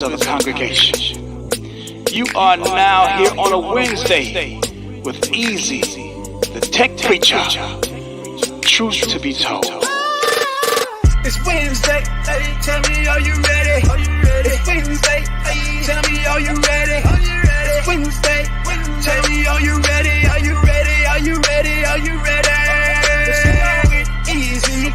of the congregation. You are now here on a Wednesday with Easy, the tech preacher. Truth to be told. It's Wednesday, tell me, are you ready? It's Wednesday, tell me, are you ready? It's Wednesday, tell me, are you ready? Are you ready? Are you ready? Are you ready? Let's go with Easy,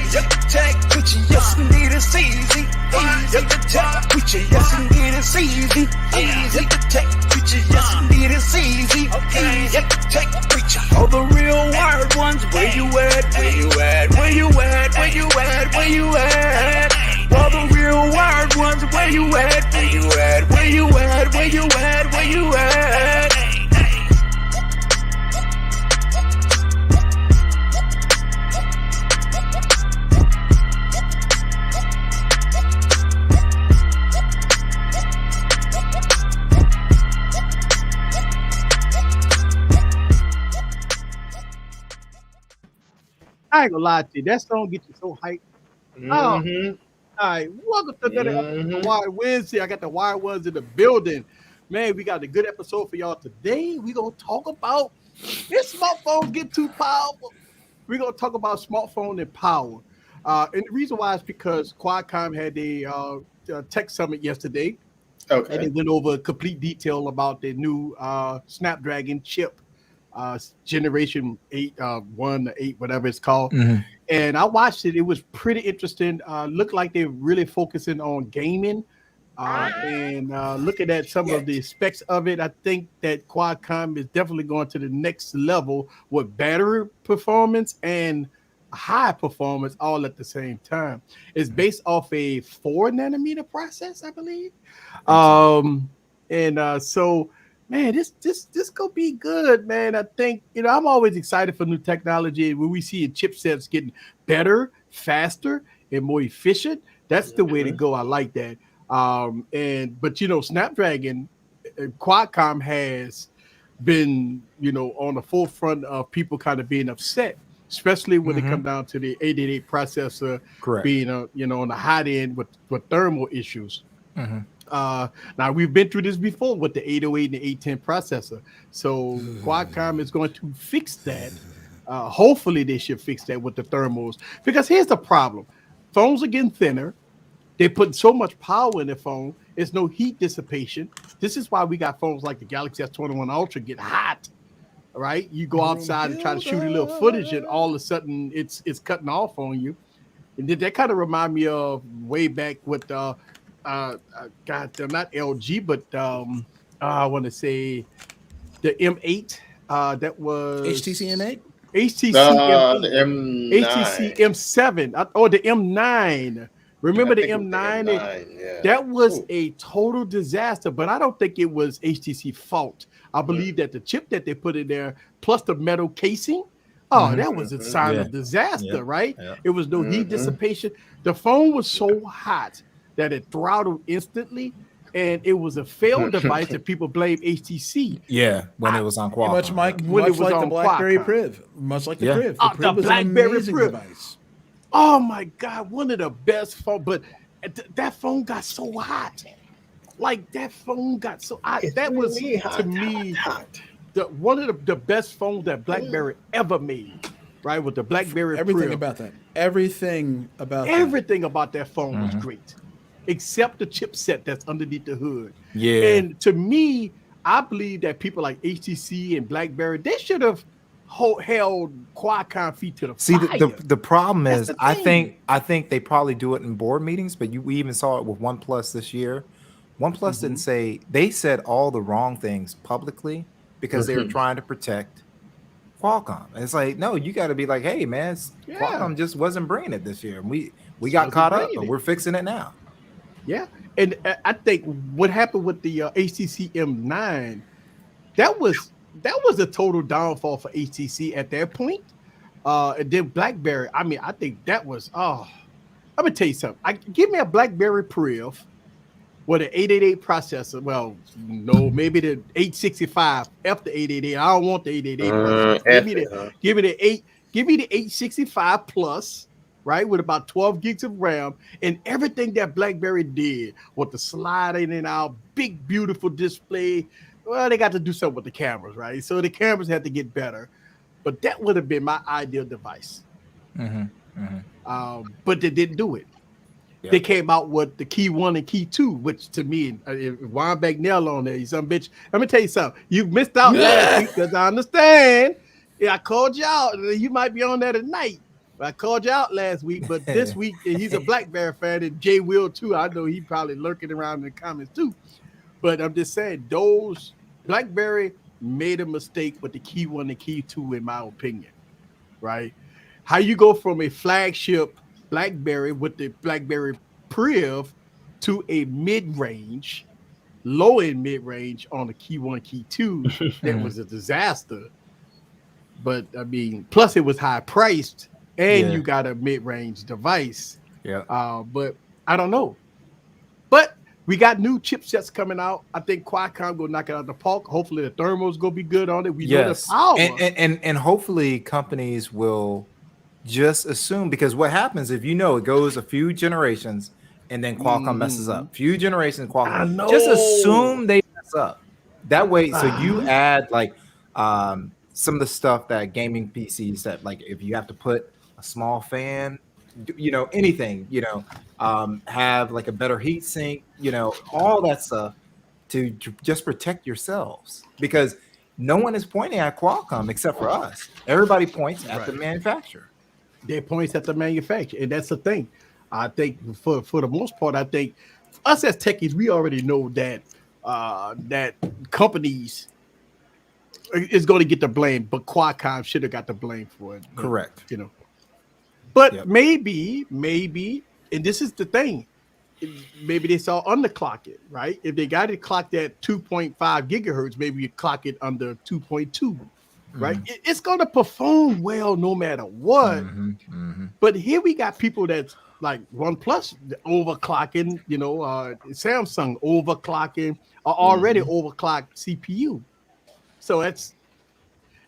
the tech preacher, yes indeed it's easy. Easy, the tech preacher, yes indeed it's easy. Easy, the tech preacher, yes indeed it's easy. Easy, the tech preacher. All the real wired ones, where you at? Where you at? Where you at? Where you at? Where you at? All the real wired ones, where you at? Where you at? Where you at? Where you at? Where you at? I ain't gonna lie to you. That song gets you so hyped. All right. Welcome to another episode of Wired Wednesday. I got the Wired Ones in the building. Man, we got a good episode for y'all today. We're gonna talk about if smartphones get too powerful. We're gonna talk about smartphone and power. And the reason why is because Qualcomm had a tech summit yesterday. Okay. And they went over complete detail about the new Snapdragon chip. Generation 8, 1 to 8, whatever it's called. And I watched it. It was pretty interesting. Looked like they're really focusing on gaming and looking at some of the specs of it. I think that Qualcomm is definitely going to the next level with battery performance and high performance all at the same time. It's based off a 4-nanometer process, I believe. So man, this gonna be good, man. I think, I'm always excited for new technology. When we see chipsets getting better, faster, and more efficient, that's the way to go. I like that. But Snapdragon, Qualcomm has been, on the forefront of people kind of being upset, especially when it comes down to the 888 processor being, on the high end with thermal issues. Now we've been through this before with the 808 and the 810 processor. So Qualcomm is going to fix that. Hopefully they should fix that with the thermals, because here's the problem. Phones are getting thinner. They put so much power in the phone. There's no heat dissipation. This is why we got phones like the Galaxy S21 Ultra get hot, right? You go outside and try to shoot a little footage and all of a sudden it's cutting off on you. And that kind of remind me of way back with not LG, but I want to say the M8. That was HTC M8. HTC the M9. HTC M7 or the M9. Remember the M9? That was a total disaster, but I don't think it was HTC fault. I believe that the chip that they put in there, plus the metal casing, that was a sign of disaster, right? It was no heat dissipation. The phone was so hot that it throttled instantly, and it was a failed device that people blame HTC. Yeah, when it was on Qualcomm. Much like the Blackberry Priv. Much like the Priv. The Priv was an amazing device. Oh my God, one of the best phones, but that phone got so hot. Like that phone got so hot. That was to me one of the best phones that Blackberry ever made. Right, with the Blackberry Everything Priv. about that. Everything about that phone was great, except the chipset that's underneath the hood. Yeah. And to me, I believe that people like HTC and Blackberry, they should have held Qualcomm feet to the fire. The problem is, I think they probably do it in board meetings, but we even saw it with OnePlus this year. OnePlus didn't say, they said all the wrong things publicly because they were trying to protect Qualcomm. And it's like, no, you got to be like, hey man, Qualcomm just wasn't bringing it this year. We got caught up, but we're fixing it now. Yeah, and I think what happened with the HTC M9, that was a total downfall for HTC at that point. And then BlackBerry, I think that was I'm gonna tell you something. Give me a BlackBerry Priv with an 888 processor. Well, no, maybe the 865 after 888. I don't want the 888 processor. Give me the 865 plus right? With about 12 gigs of RAM and everything that BlackBerry did with the sliding in our big, beautiful display. Well, they got to do something with the cameras, right? So the cameras had to get better. But that would have been my ideal device. But they didn't do it. Yep. They came out with the Key 1 and Key 2, which to me, Juan Bagnell on there, you some bitch. Let me tell you something. You missed out last week because I understand. Yeah, I called you out. You might be on there tonight. I called you out last week, but this week he's a BlackBerry fan, and Jay will too. I know he probably lurking around in the comments too. But I'm just saying, those BlackBerry made a mistake with the Key 1 and Key 2, in my opinion. Right? How you go from a flagship BlackBerry with the BlackBerry Priv to a mid-range, low-end mid-range on the Key 1, Key 2, that was a disaster. But I mean, plus it was high priced. And you got a mid-range device. Yeah. But I don't know. But we got new chipsets coming out. I think Qualcomm will knock it out of the park. Hopefully the thermal's gonna be good on it. We know the power. And hopefully companies will just assume, because what happens if it goes a few generations and then Qualcomm messes up. Few generations, Qualcomm. Just assume they mess up. That way, so you add like some of the stuff that gaming PCs that, like, if you have to put a small fan, anything, have like a better heat sink, all that stuff to just protect yourselves, because no one is pointing at Qualcomm except for us. Everybody points at the manufacturer. They points at the manufacturer, and that's the thing. I think for the most part, I think us as techies, we already know that that companies is going to get the blame, but Qualcomm should have got the blame for it. Correct. But maybe, and this is the thing, maybe they saw underclock it, right? If they got it clocked at 2.5 gigahertz, maybe you clock it under 2.2, right? It's going to perform well no matter what. But here we got people that's like OnePlus overclocking, Samsung overclocking, or already overclocked CPU. So that's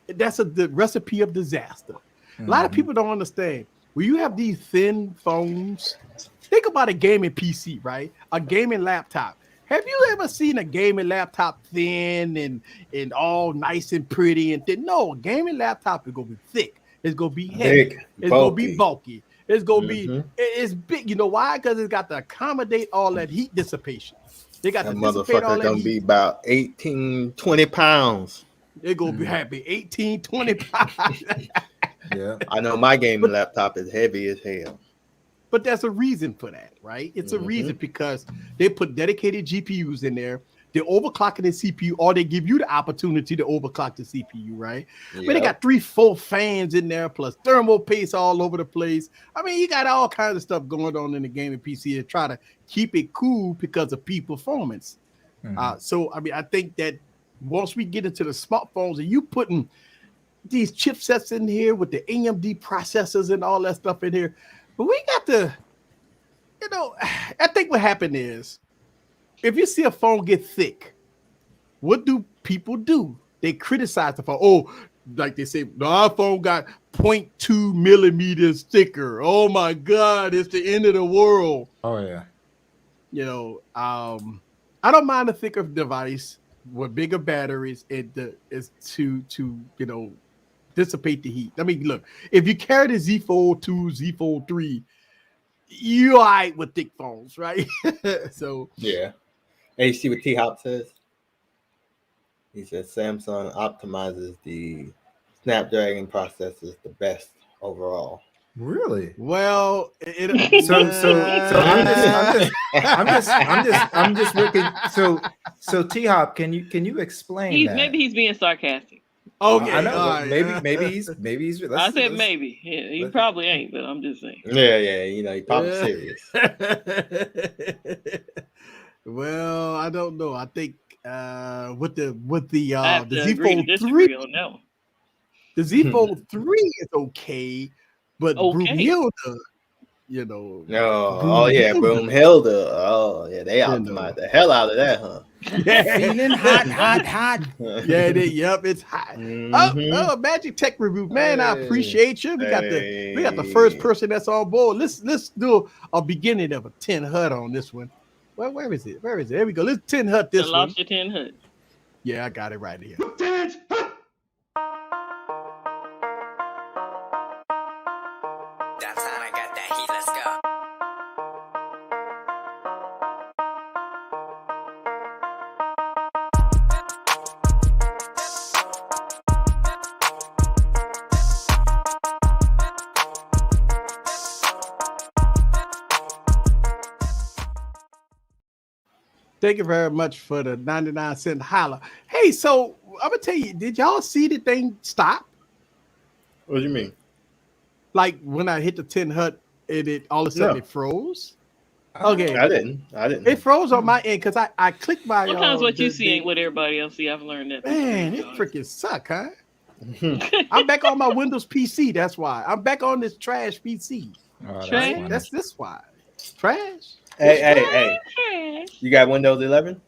the recipe of disaster. A lot of people don't understand. When you have these thin phones, think about a gaming PC, right? A gaming laptop. Have you ever seen a gaming laptop thin and all nice and pretty and thin? No, a gaming laptop is gonna be thick. It's gonna be heavy. It's gonna be bulky. It's gonna be it's big. You know why? Because it's got to accommodate all that heat dissipation. They got that to dissipate all motherfucker that gonna heat. be about 18, 20 pounds. They're gonna be happy 18, 20 pounds. Yeah, I know my gaming laptop is heavy as hell. But there's a reason for that, right? It's a reason, because they put dedicated GPUs in there. They're overclocking the CPU, or they give you the opportunity to overclock the CPU, right? Yep. But they got 3-4 fans in there, plus thermal paste all over the place. I mean, you got all kinds of stuff going on in the gaming PC to try to keep it cool because of peak performance. So, I mean, I think that once we get into the smartphones and you putting these chipsets in here with the AMD processors and all that stuff in here, but we got to, I think what happened is, if you see a phone get thick, what do people do? They criticize the phone. Oh, like they say, the iPhone got 0.2 millimeters thicker. Oh my God, it's the end of the world. Oh yeah. I don't mind a thicker device with bigger batteries. Is to dissipate the heat. I mean, look, if you carry the Z Fold 2, Z Fold 3, you all right with thick phones, right? So yeah. Hey, you see what T-Hop says? He says Samsung optimizes the Snapdragon processors the best overall. Really? Well, I'm just looking. So T-Hop, can you explain that? Maybe he's being sarcastic. Okay, I know. right. Maybe he's. I said maybe. He probably ain't, but I'm just saying. Yeah. He probably serious. Well, I don't know. I think with the Z Fold 3 on that one. The Z Fold 3 is okay, but Brunhilde you know. Oh yeah, Broomhilda. Oh yeah, they optimized the hell out of that, huh? Yeah. Feeling hot. Yeah, it's hot. Oh, Magic Tech Review, man. I appreciate you. We got the first person that's on board. Let's do a beginning of a 10 HUD on this one. Well, where is it? There we go. Let's 10 HUD this one. Lost your 10 HUD. Yeah, I got it right here. Downtown, I got that heat. Let's go. Thank you very much for the 99-cent holla. Hey, so I'm gonna tell you, did y'all see the thing stop? What do you mean? Like when I hit the 10 HUD, it all of a sudden it froze. Okay, I didn't. It froze on my end because I clicked my. Sometimes what you see ain't what everybody else see. I've learned that. Man, it freaking suck, huh? I'm back on my Windows PC. That's why I'm back on this trash PC. Trash. That's this why. Trash. Hey. You got Windows 11?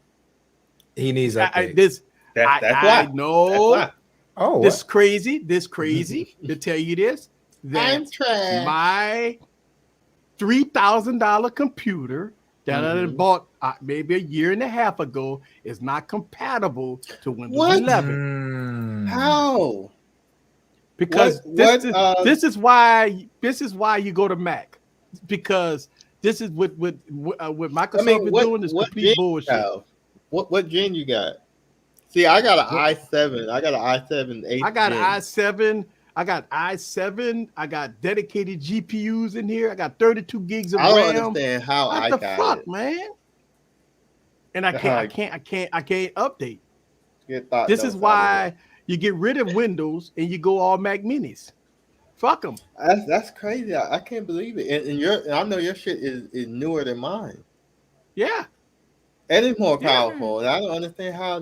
He needs update. That's why. No. That's why. Oh, this crazy to tell you this. I'm trash. My $3,000 computer that I bought maybe a year and a half ago is not compatible to Windows 11. How? Because this is why you go to Mac, because this is what Microsoft is doing is complete bullshit. What gen you got? See, I got an i7. I got an i7 8. I got an i7. I got dedicated GPUs in here. I got 32 gigs of RAM. I don't understand how I got it, man. And I can't update. This is why you get rid of Windows and you go all Mac Minis. Fuck them. That's crazy. I can't believe it. And I know your shit is newer than mine. Yeah. And it's more powerful. And I don't understand how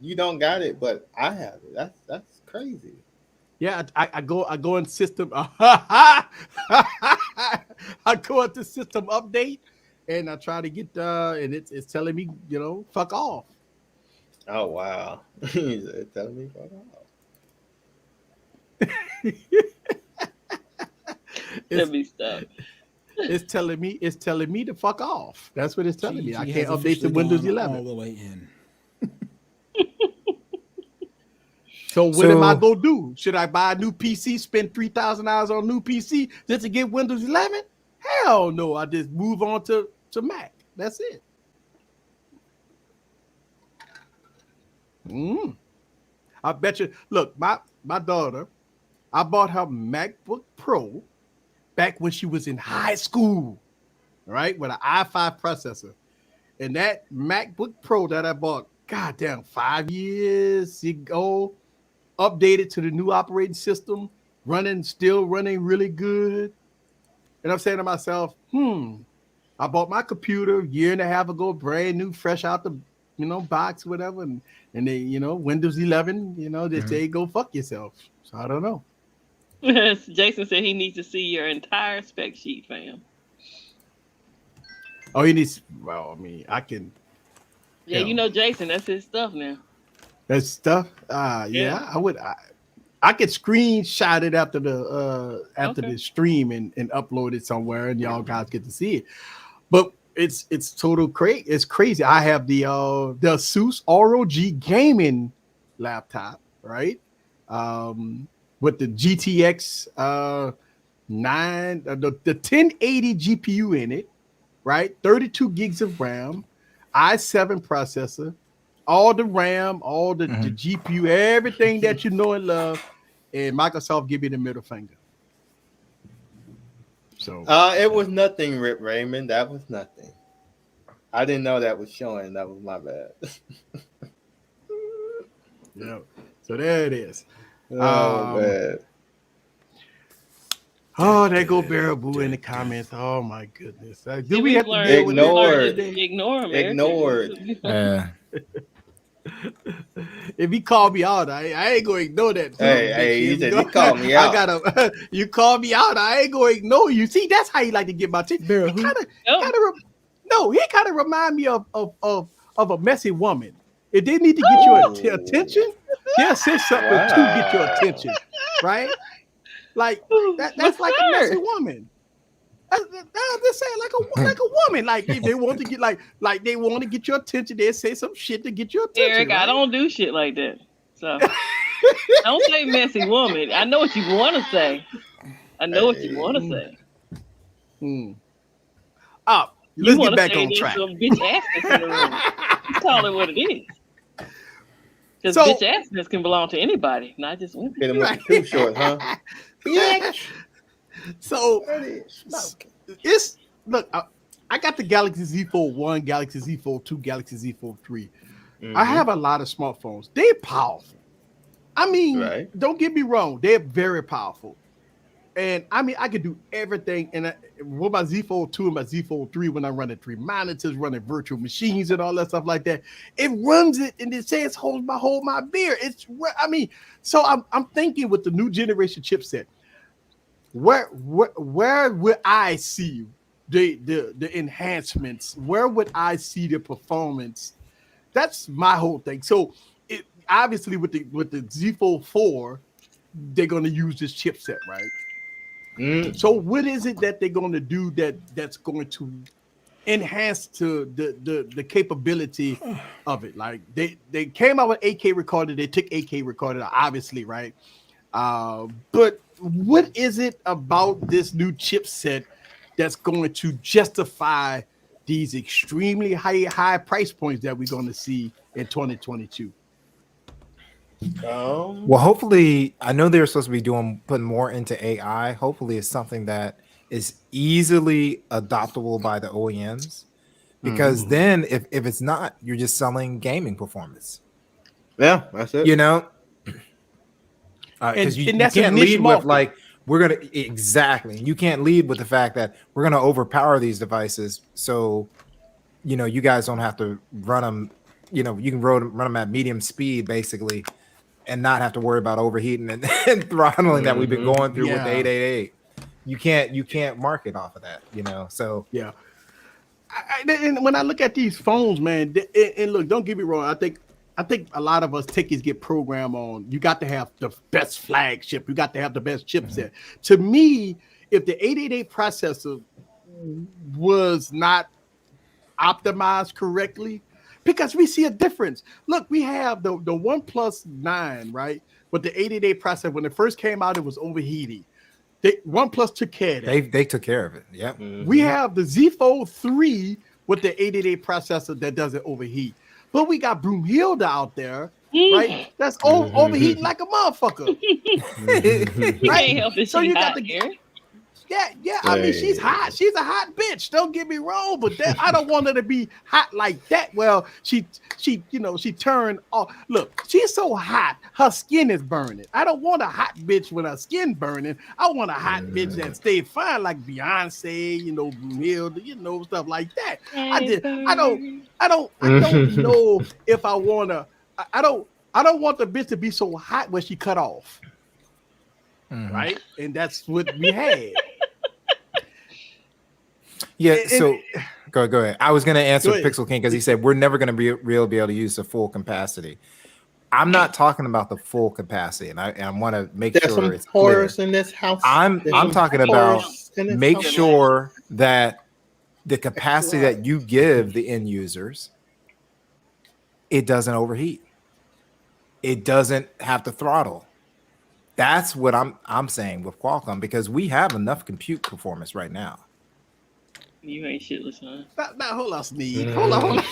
you don't got it, but I have it. That's crazy. Yeah, I go in system. I go into system update, and I try to get and it's telling me, fuck off. Oh wow, it's telling me fuck off. It's telling me to fuck off. That's what it's telling me. I can't update to Windows 11 all the way in. So what am I gonna do? Should I buy a new PC, spend $3,000 on a new PC just to get Windows 11? Hell no! I just move on to Mac. That's it. I bet you. Look, my daughter, I bought her MacBook Pro back when she was in high school, right, with an i5 processor, and that MacBook Pro that I bought, goddamn, 5 years ago. Updated to the new operating system, still running really good. And I'm saying to myself, I bought my computer a year and a half ago, brand new, fresh out the box, whatever. And they, Windows 11, they say go fuck yourself. So I don't know. Jason said he needs to see your entire spec sheet, fam. Oh, he needs, well, I mean, I can. Yeah, Jason, that's his stuff now. That stuff, yeah, I would. I could screenshot it after the stream and upload it somewhere, and y'all guys get to see it. But it's total crazy. It's crazy. I have the Asus ROG gaming laptop, right? With the GTX 9, the 1080 GPU in it, right? 32 gigs of RAM, i7 processor. All the RAM, all the GPU, everything that you know and love, and Microsoft give you the middle finger. So it was nothing, Rip Raymond. That was nothing. I didn't know that was showing. That was my bad. Yeah. So there it is. Man. Oh, there go Baraboo in the comments. Oh my goodness. Do we have to ignore him? Ignore it. Yeah. If he called me out, I ain't gonna ignore that. Hey, you said you called me out. You called me out. I ain't gonna ignore you. See, that's how you like to get my attention. He kind of remind me of a messy woman. If they need to get your attention, they'll say something to get your attention, right? Like that's like a messy woman. I'm just saying, like a woman. Like if they want to get like they want to get your attention, they say some shit to get your attention. Eric, right? I don't do shit like that. So don't say messy woman. I know what you want to say. What you want to say. Let's get back on track. Some bitch assness in the room. You call it what it is. Because bitch assness can belong to anybody, not just women. Get them too short, huh? So it's look. I got the Galaxy Z Fold 1, Galaxy Z Fold 2, Galaxy Z Fold 3. I have a lot of smartphones. They're powerful. I mean, don't get me wrong. They're very powerful. And I mean, I could do everything. And with my Z Fold 2 and my Z Fold 3, when I'm running 3 monitors, running virtual machines and all that stuff like that, it runs it and it says hold my beer. So I'm thinking with the new generation chipset, where would I see the enhancements? Where would I see the performance? That's my whole thing. So it obviously with the Z Fold 4, they're going to use this chipset, right? So what is it that they're going to do that's going to enhance to the capability of it? Like they came out with 8K recorder, they took 8K recorder, obviously, right? But what is it about this new chipset that's going to justify these extremely high price points that we're going to see in 2022? Well, hopefully, I know they're supposed to be putting more into AI. Hopefully, it's something that is easily adoptable by the OEMs, because then if it's not, you're just selling gaming performance. Yeah, that's it. You know, because you can't lead with like you can't lead with the fact that we're gonna overpower these devices, so you guys don't have to run them. You can run them at medium speed basically, and not have to worry about overheating and throttling that we've been going through with the 888. You can't market off of that, So yeah. And when I look at these phones, man, and look, don't get me wrong. I think a lot of us techies get programmed on. You got to have the best flagship. You got to have the best chipset. To me, if the 888 processor was not optimized correctly, because we see a difference. Look, we have the OnePlus 9, right? With the 888 processor, when it first came out, it was overheating. OnePlus took care of that. They took care of it. Yeah. We have the Z Fold 3 with the 888 processor that doesn't overheat. But we got Broomhilda out there, right? That's overheating like a motherfucker. Right? So you got the yeah. I mean, she's hot. She's a hot bitch. Don't get me wrong, but I don't want her to be hot like that. Well, she turned off. Look, she's so hot, her skin is burning. I don't want a hot bitch with her skin burning. I want a hot bitch that stay fine, like Beyonce, Broomhilda, stuff like that. I don't know if I wanna. I don't want the bitch to be so hot where she cut off. Right, and that's what we had. Yeah, so go ahead. I was going to answer Pixel King because he said we're never going to be able to use the full capacity. I'm not talking about the full capacity, and I want to make sure it's clear. In this house. I'm talking about make sure that the capacity that you give the end users, it doesn't overheat. It doesn't have to throttle. That's what I'm saying with Qualcomm, because we have enough compute performance right now. You ain't shitless, huh? Now, hold on, Sneed. Hold on. Hold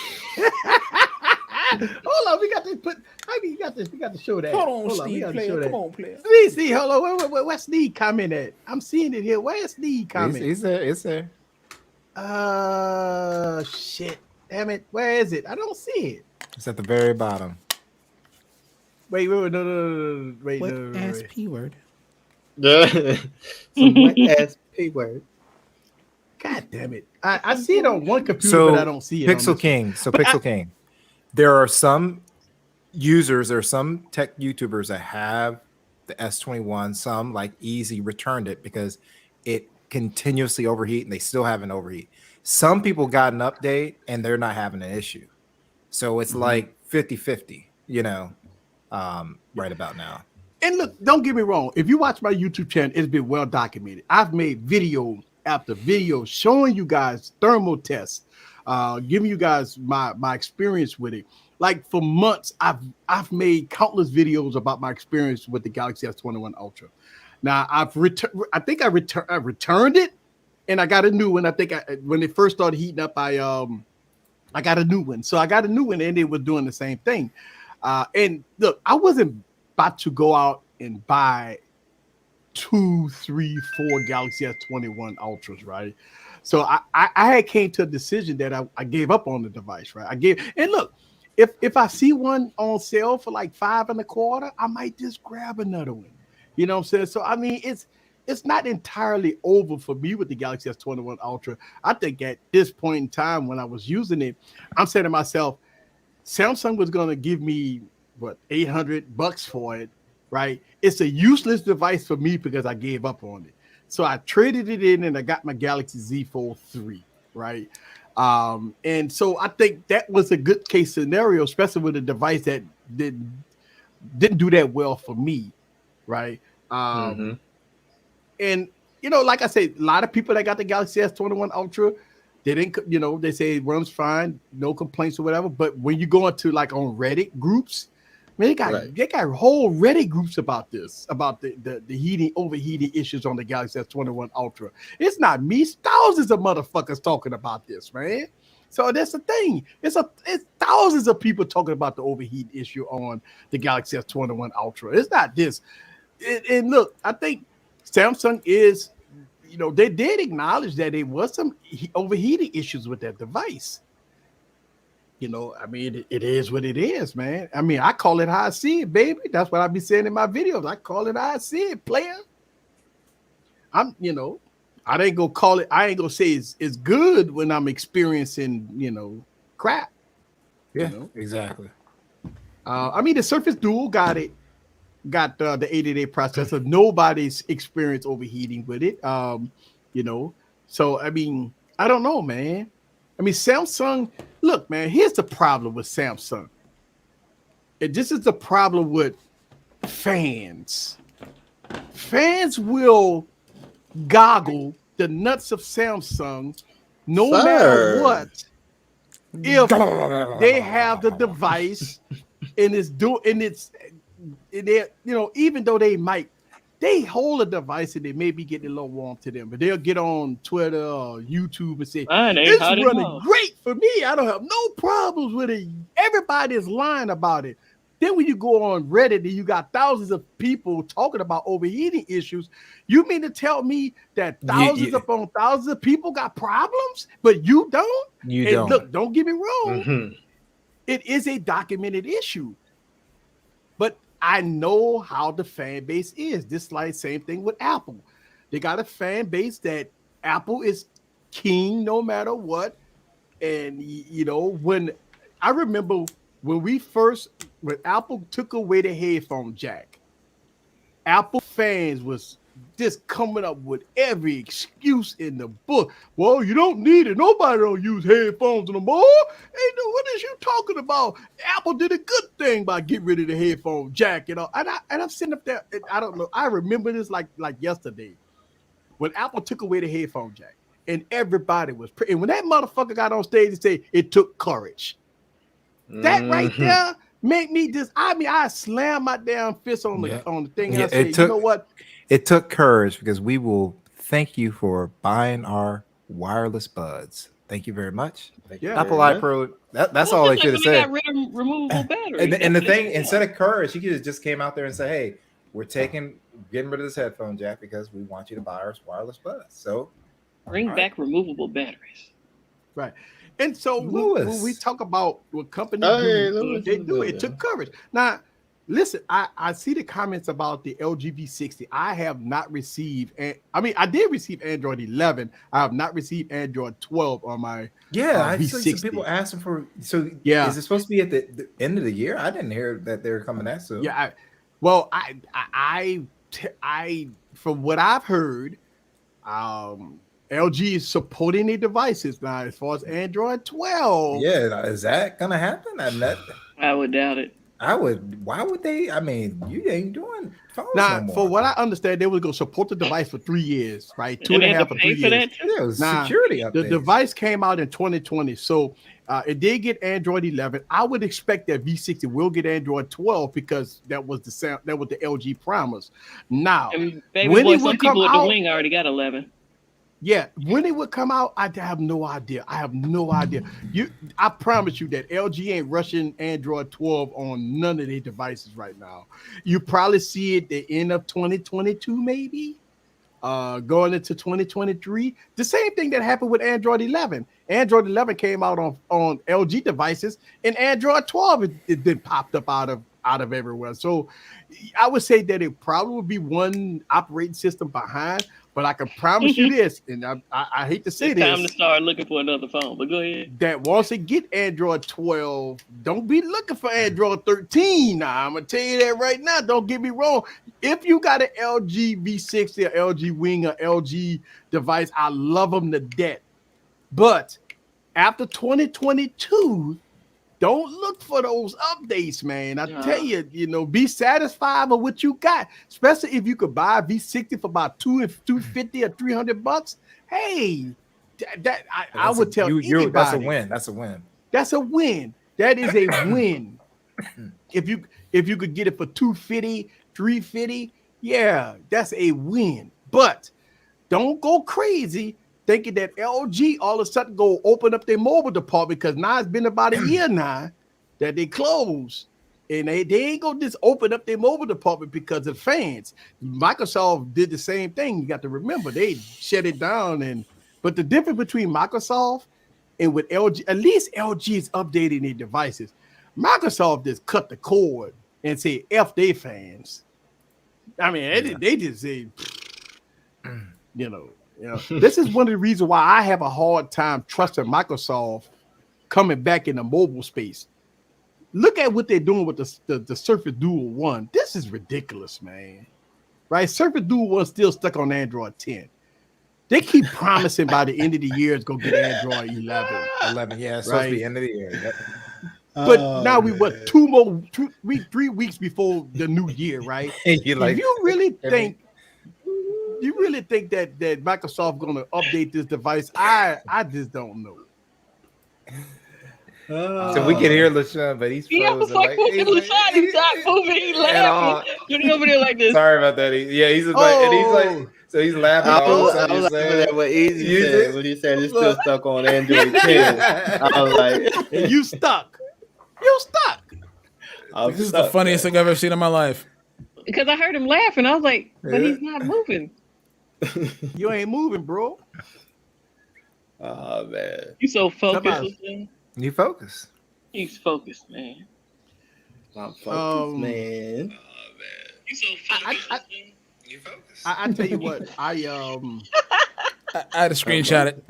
on. We got to put. I mean, we got to show that. Hold on, Sneed. Come on, player. Sneed, hold on. Where's Sneed comment at? I'm seeing it here. Where's Sneed comment? It's there. Shit. Damn it. Where is it? I don't see it. It's at the very bottom. Wait, no. Wait, what no. ass P word? Some wet ass P word. God damn it. I see it on one computer, but I don't see it. Pixel King. King. There are some users, there are some tech YouTubers that have the S21. Some like Easy returned it because it continuously overheat and they still have an overheat. Some people got an update and they're not having an issue. So it's like 50-50, right about now. And look, don't get me wrong. If you watch my YouTube channel, it's been well documented. I've made video after video showing you guys thermal tests, giving you guys my experience with it. Like for months, I've made countless videos about my experience with the Galaxy S21 Ultra. Now I think I returned it, and I got a new one. I think when it first started heating up, I got a new one. So I got a new one, and it was doing the same thing. And look, I wasn't about to go out and buy 2, 3, 4 Galaxy S21 Ultras, right? So I had came to a decision that I gave up on the device, right? And look, if I see one on sale for like $5.25, I might just grab another one. You know what I'm saying? So I mean, it's not entirely over for me with the Galaxy S21 Ultra. I think at this point in time when I was using it, I'm saying to myself, Samsung was going to give me what, $800 for it, right? It's a useless device for me because I gave up on it. So I traded it in and I got my Galaxy Z Fold 3, right? And so I think that was a good case scenario, especially with a device that didn't do that well for me, right? And like I said, a lot of people that got the Galaxy S21 Ultra, they didn't, they say it runs fine, no complaints or whatever. But when you go into like on Reddit groups, man, they got whole Reddit groups about this, about the overheating issues on the Galaxy S21 Ultra. It's not me, it's thousands of motherfuckers talking about this, man. So that's the thing. It's thousands of people talking about the overheat issue on the Galaxy S21 Ultra. It's not this. And look, I think Samsung is, they did acknowledge that there was some overheating issues with that device. I mean, it is what it is, man. I mean, I call it how I see it, baby. That's what I be saying in my videos. I call it how I see it, player. I ain't gonna call it. I ain't gonna say it's good when I'm experiencing, crap. Yeah, exactly. I mean, the Surface Duo got the 88 processor. Nobody's experienced overheating with it. So I mean, I don't know, man. I mean, Samsung, look, man, here's the problem with Samsung. And this is the problem with fans. Fans will goggle the nuts of Samsung no matter what if they have the device and even though they hold a device and they may be getting a little warm to them, but they'll get on Twitter or YouTube and say, it's running great for me. I don't have no problems with it. Everybody is lying about it. Then when you go on Reddit and you got thousands of people talking about overheating issues, you mean to tell me that thousands upon thousands of people got problems, but you don't? Don't. Look, don't get me wrong. It is a documented issue. But I know how the fan base is. This like same thing with Apple. They got a fan base that Apple is king no matter what. And when I remember when Apple took away the headphone jack, Apple fans was just coming up with every excuse in the book. Well, you don't need it. Nobody don't use headphones no more. Hey, what is you talking about? Apple did a good thing by getting rid of the headphone jack and all. And I'm sitting up there. I don't know. I remember this like yesterday when Apple took away the headphone jack, and everybody was. And when that motherfucker got on stage and said it took courage, that right there made me just. I mean, I slammed my damn fist on the thing. And I said, you know what? It took courage because we will thank you for buying our wireless buds. Thank you very much. Apple iPro. That's all they should have said. Got rid of removable batteries. And the thing, instead of courage, you could have just came out there and say, "Hey, we're getting rid of this headphone jack because we want you to buy our wireless buds." So bring back removable batteries. Right. And so when we talk about what companies do, they do it. It took courage. Now, Listen, I see the comments about the LG V60. I have not received, I did receive Android 11. I have not received Android 12 on my I V60. see some people asking for. So yeah, is it supposed to be at the end of the year? I didn't hear that they were coming that soon. Yeah, I from what I've heard, LG is supporting the devices now as far as Android 12. Yeah, is that gonna happen? I would doubt it. I would. Why would they? I mean, you ain't doing phones now, no more. For what I understand, they were going to support the device for 3 years, right? 2.5 or 3 years. Yeah, it was now, security updates. The device came out in 2020, so it did get Android 11. I would expect that V60 will get Android 12 because that was the LG promise. Now, and baby boy, some people with the wing already got 11. Yeah, when it would come out, I have no idea. I promise you that LG ain't rushing Android 12 on none of their devices right now. You probably see it the end of 2022, maybe, going into 2023. The same thing that happened with Android 11. Android 11 came out on LG devices, and Android 12 it then popped up out of everywhere. So I would say that it probably would be one operating system behind. But I can promise you this, and I hate to say this. It's time to start looking for another phone, but go ahead. That once it get Android 12, don't be looking for Android 13. Now, I'm going to tell you that right now. Don't get me wrong. If you got an LG V60 or LG Wing or LG device, I love them to death. But after 2022, don't look for those updates, man. I tell you, be satisfied with what you got, especially if you could buy a V60 for about $250 or $300. Hey, I would tell anybody that's a win. That's a win. That's a win. That is a win. If you could get it for $250, $350, yeah, that's a win. But don't go crazy thinking that LG all of a sudden go open up their mobile department, because now it's been about a year now that they closed. And they ain't gonna just open up their mobile department because of fans. Microsoft did the same thing. You got to remember, they shut it down. But the difference between Microsoft and with LG, at least LG is updating their devices. Microsoft just cut the cord and say F they fans. I mean, they just say, this is one of the reasons why I have a hard time trusting Microsoft coming back in the mobile space. Look at what they're doing with the Surface Duo 1. This is ridiculous, man. Right? Surface Duo 1 still stuck on Android 10. They keep promising by the end of the year it's going to get Android 11. 11, yeah, it's supposed to be end of the year. Yep. But now we 3 weeks before the new year, right? If you really think that Microsoft going to update this device, I just don't know. So we can hear LaShawn, but he's frozen. Yeah, I was like, LaShawn, he's not moving. He's laughing. He's over there like this. Sorry about that. He's laughing. I was laughing at what Easy said when he said he's still stuck on Android 10. I was like, and you stuck. You stuck. This is the funniest thing I've ever seen in my life. Because I heard him laughing. I was like, but he's not moving. You ain't moving, bro. Oh, man. You so focused. You focus. He's focused, man. I'm focused, man. Oh, man. You so focused. You focused. I tell you what, I had to screenshot it.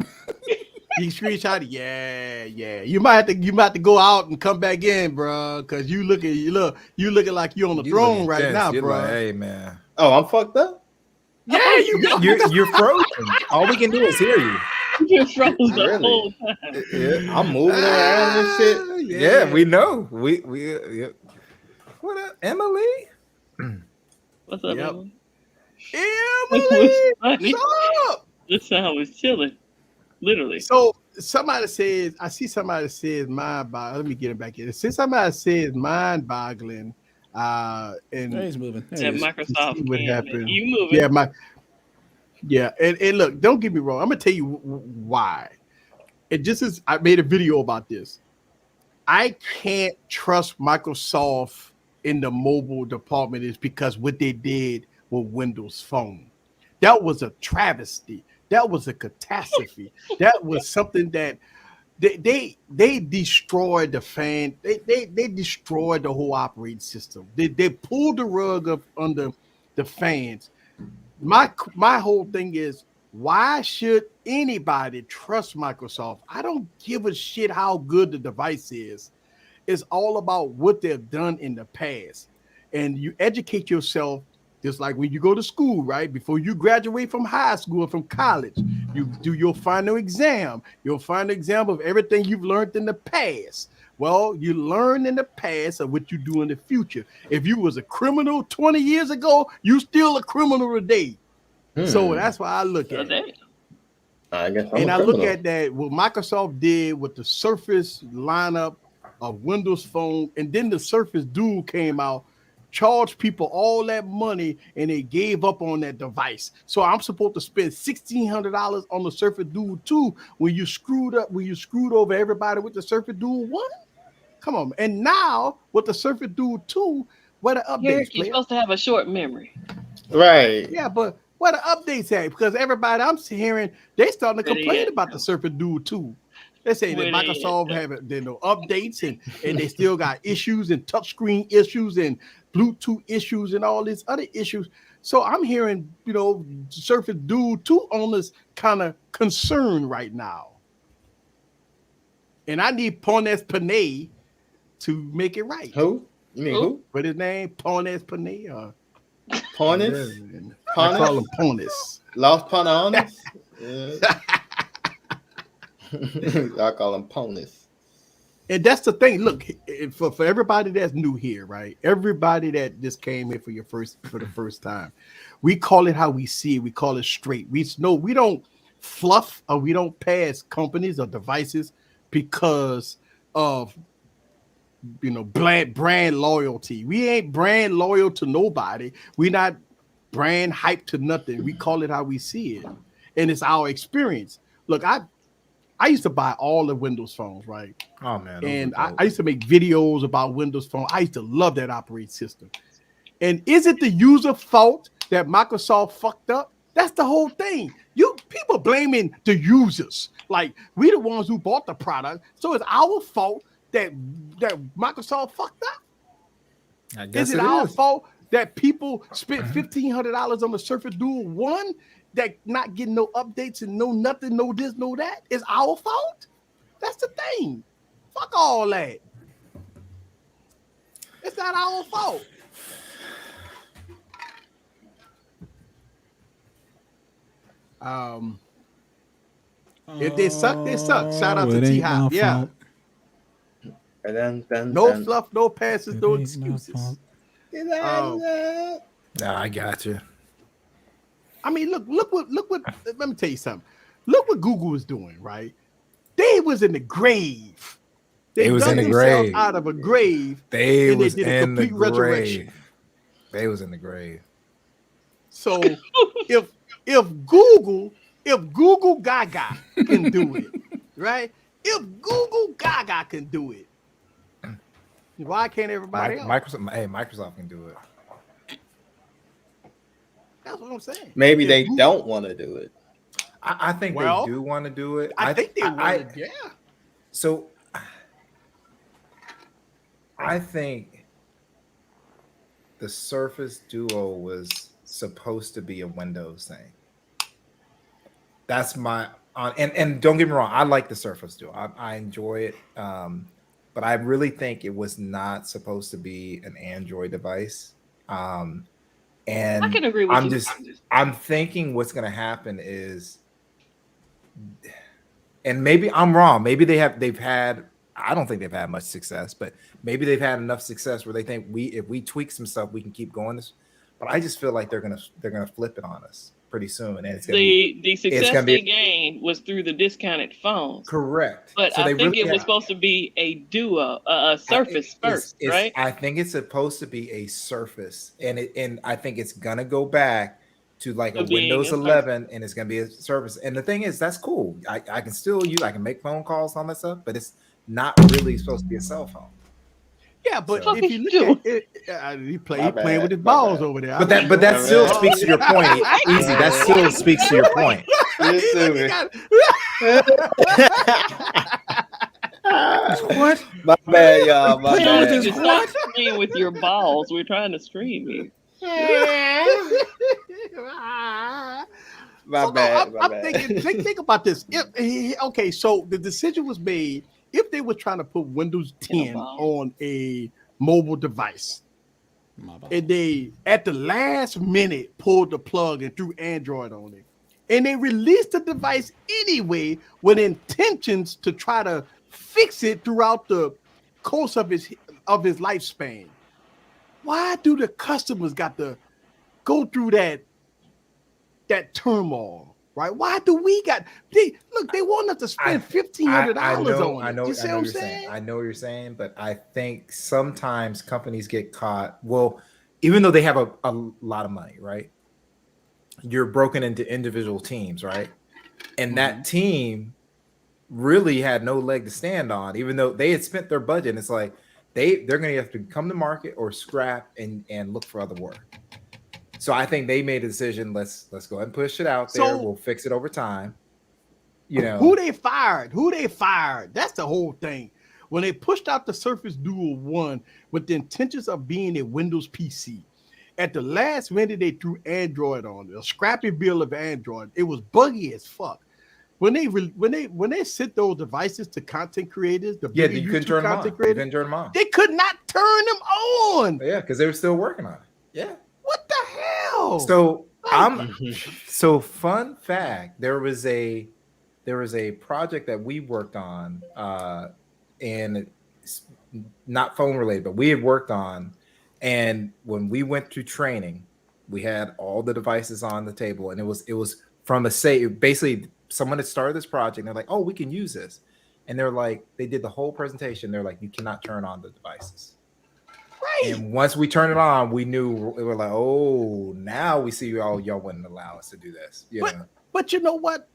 You screenshot it? Yeah. You might have to go out and come back in, bro, because you looking like you're on the throne right now, bro. Like, hey, man. Oh, I'm fucked up? Yeah, you're frozen. All we can do is hear you. You're frozen the whole time. Yeah, I'm moving around and shit. Yeah, we know. We What up, Emily? What's up, Emily? Emily, what's up? This sound was chilling. Literally. So somebody says, I see somebody says mind-boggling. Let me get it back in. Since somebody says mind-boggling, and he's moving. Microsoft. What happened? You moving? Yeah. And look, don't get me wrong. I'm gonna tell you why. I made a video about this. I can't trust Microsoft in the mobile department is because what they did with Windows Phone. That was a travesty. That was a catastrophe. That was something that they destroyed the fan. They destroyed the whole operating system. They pulled the rug up under the fans. My whole thing is, why should anybody trust Microsoft? I don't give a shit how good the device is. It's all about what they've done in the past. And you educate yourself just like when you go to school, right? Before you graduate from high school or from college, you do your final exam. Your final exam of everything you've learned in the past. Well, you learn in the past of what you do in the future. If you was a criminal 20 years ago, you still a criminal today. So that's why I look at it. I guess I look at that, what Microsoft did with the Surface lineup of Windows Phone, and then the Surface Duo came out, charged people all that money, and they gave up on that device. So I'm supposed to spend $1,600 on the Surface Duo 2 when you screwed over everybody with the Surface Duo 1? Come on. And now with the Surface Duo 2, what are updates? You're supposed to have a short memory. Right. Yeah, but what are updates at? Because everybody I'm hearing, they starting to complain about the Surface Duo 2. They say that Microsoft have no updates and they still got issues and touchscreen issues and Bluetooth issues and all these other issues. So I'm hearing, Surface Duo 2 owners kind of concerned right now. And I need Pones Panay to make it right. Who? You mean who? What his name? Pones Panay? Pones? I call him Pones. Lost Pones? I call him Pones. And that's the thing. Look, for everybody that's new here, right? Everybody that just came here for the first time, we call it how we see it. We call it straight. We don't fluff or we don't pass companies or devices because of brand loyalty. We ain't brand loyal to nobody. We not brand hype to nothing. We call it how we see it, and it's our experience. Look, I used to buy all the Windows phones, right? Oh man! And I used to make videos about Windows Phone. I used to love that operating system. And is it the user fault that Microsoft fucked up? That's the whole thing. People blaming the users, like we the ones who bought the product. So it's our fault that Microsoft fucked up. I guess is it our fault that people spent $1,500 on the Surface Duo 1 that not getting no updates and no nothing, no this, no that? Is our fault? That's the thing. Fuck all that. It's not our fault. If they suck, they suck. Shout out to T-Hop. Yeah. And then no fluff, no passes, no excuses. I got you. I mean, look what. Let me tell you something. Look what Google was doing, right? They was in the grave. They was in the grave. Out of a grave. They was in the grave. They was in the grave. So if Google Gaga can do it, right? If Google Gaga can do it, why can't everybody else? Microsoft can do it. That's what I'm saying. Maybe they don't want to do it. I think they do want to do it. I think they want to, yeah. So I think the Surface Duo was supposed to be a Windows thing. That's my and don't get me wrong, I like the Surface Duo. I enjoy it. But I really think it was not supposed to be an Android device. And I can agree with you. I'm thinking what's going to happen is, and maybe I'm wrong. Maybe they've had. I don't think they've had much success, but maybe they've had enough success where they think if we tweak some stuff, we can keep going this. But I just feel like they're gonna flip it on us pretty soon, and it's the success they gained was through the discounted phones. Correct. But so I think it was supposed to be a Duo, a Surface first, right? I think it's supposed to be a Surface, and I think it's gonna go back to like a Windows 11, and it's gonna be a Surface. And the thing is, that's cool. I can still use. I can make phone calls and all that stuff, but it's not really supposed to be a cell phone. Yeah, but if you look at it, he playing with his balls over there. But that still speaks to your point. Easy. That still speaks to your point. What? My bad, y'all. My bad. Stop streaming with your balls. We're trying to stream you. My bad. I'm thinking. Think about this. Okay, so the decision was made. If they were trying to put Windows 10 on a mobile device, and they at the last minute pulled the plug and threw Android on it, and they released the device anyway with intentions to try to fix it throughout the course of his lifespan. Why do the customers got to go through that turmoil? Right? Why do we got they want us to spend $1,500 on it? I know You see what what I'm you're saying? I know what you're saying, but I think sometimes companies get caught. Well, even though they have a lot of money, right? You're broken into individual teams, right? And that team really had no leg to stand on, even though they had spent their budget. And it's like they're gonna have to come to market or scrap and look for other work. So I think they made a decision. Let's go ahead and push it out there. We'll fix it over time. You know who they fired? That's the whole thing. When they pushed out the Surface Duo 1 with the intentions of being a Windows PC, at the last minute they threw Android on it, a scrappy bill of Android. It was buggy as fuck. When they sent those devices to content creators, you couldn't turn them on. They could not turn them on. Yeah, because they were still working on it. Yeah. What the hell? So fun fact, there was a project that we worked on, and it's not phone related, but we had worked on, and when we went to training, we had all the devices on the table, and it was from basically someone had started this project, and they're like, oh, we can use this. And they're like, they did the whole presentation. They're like, you cannot turn on the devices. Right. And once we turned it on, we knew, we were like, oh, now we see y'all wouldn't allow us to do this. But you know what?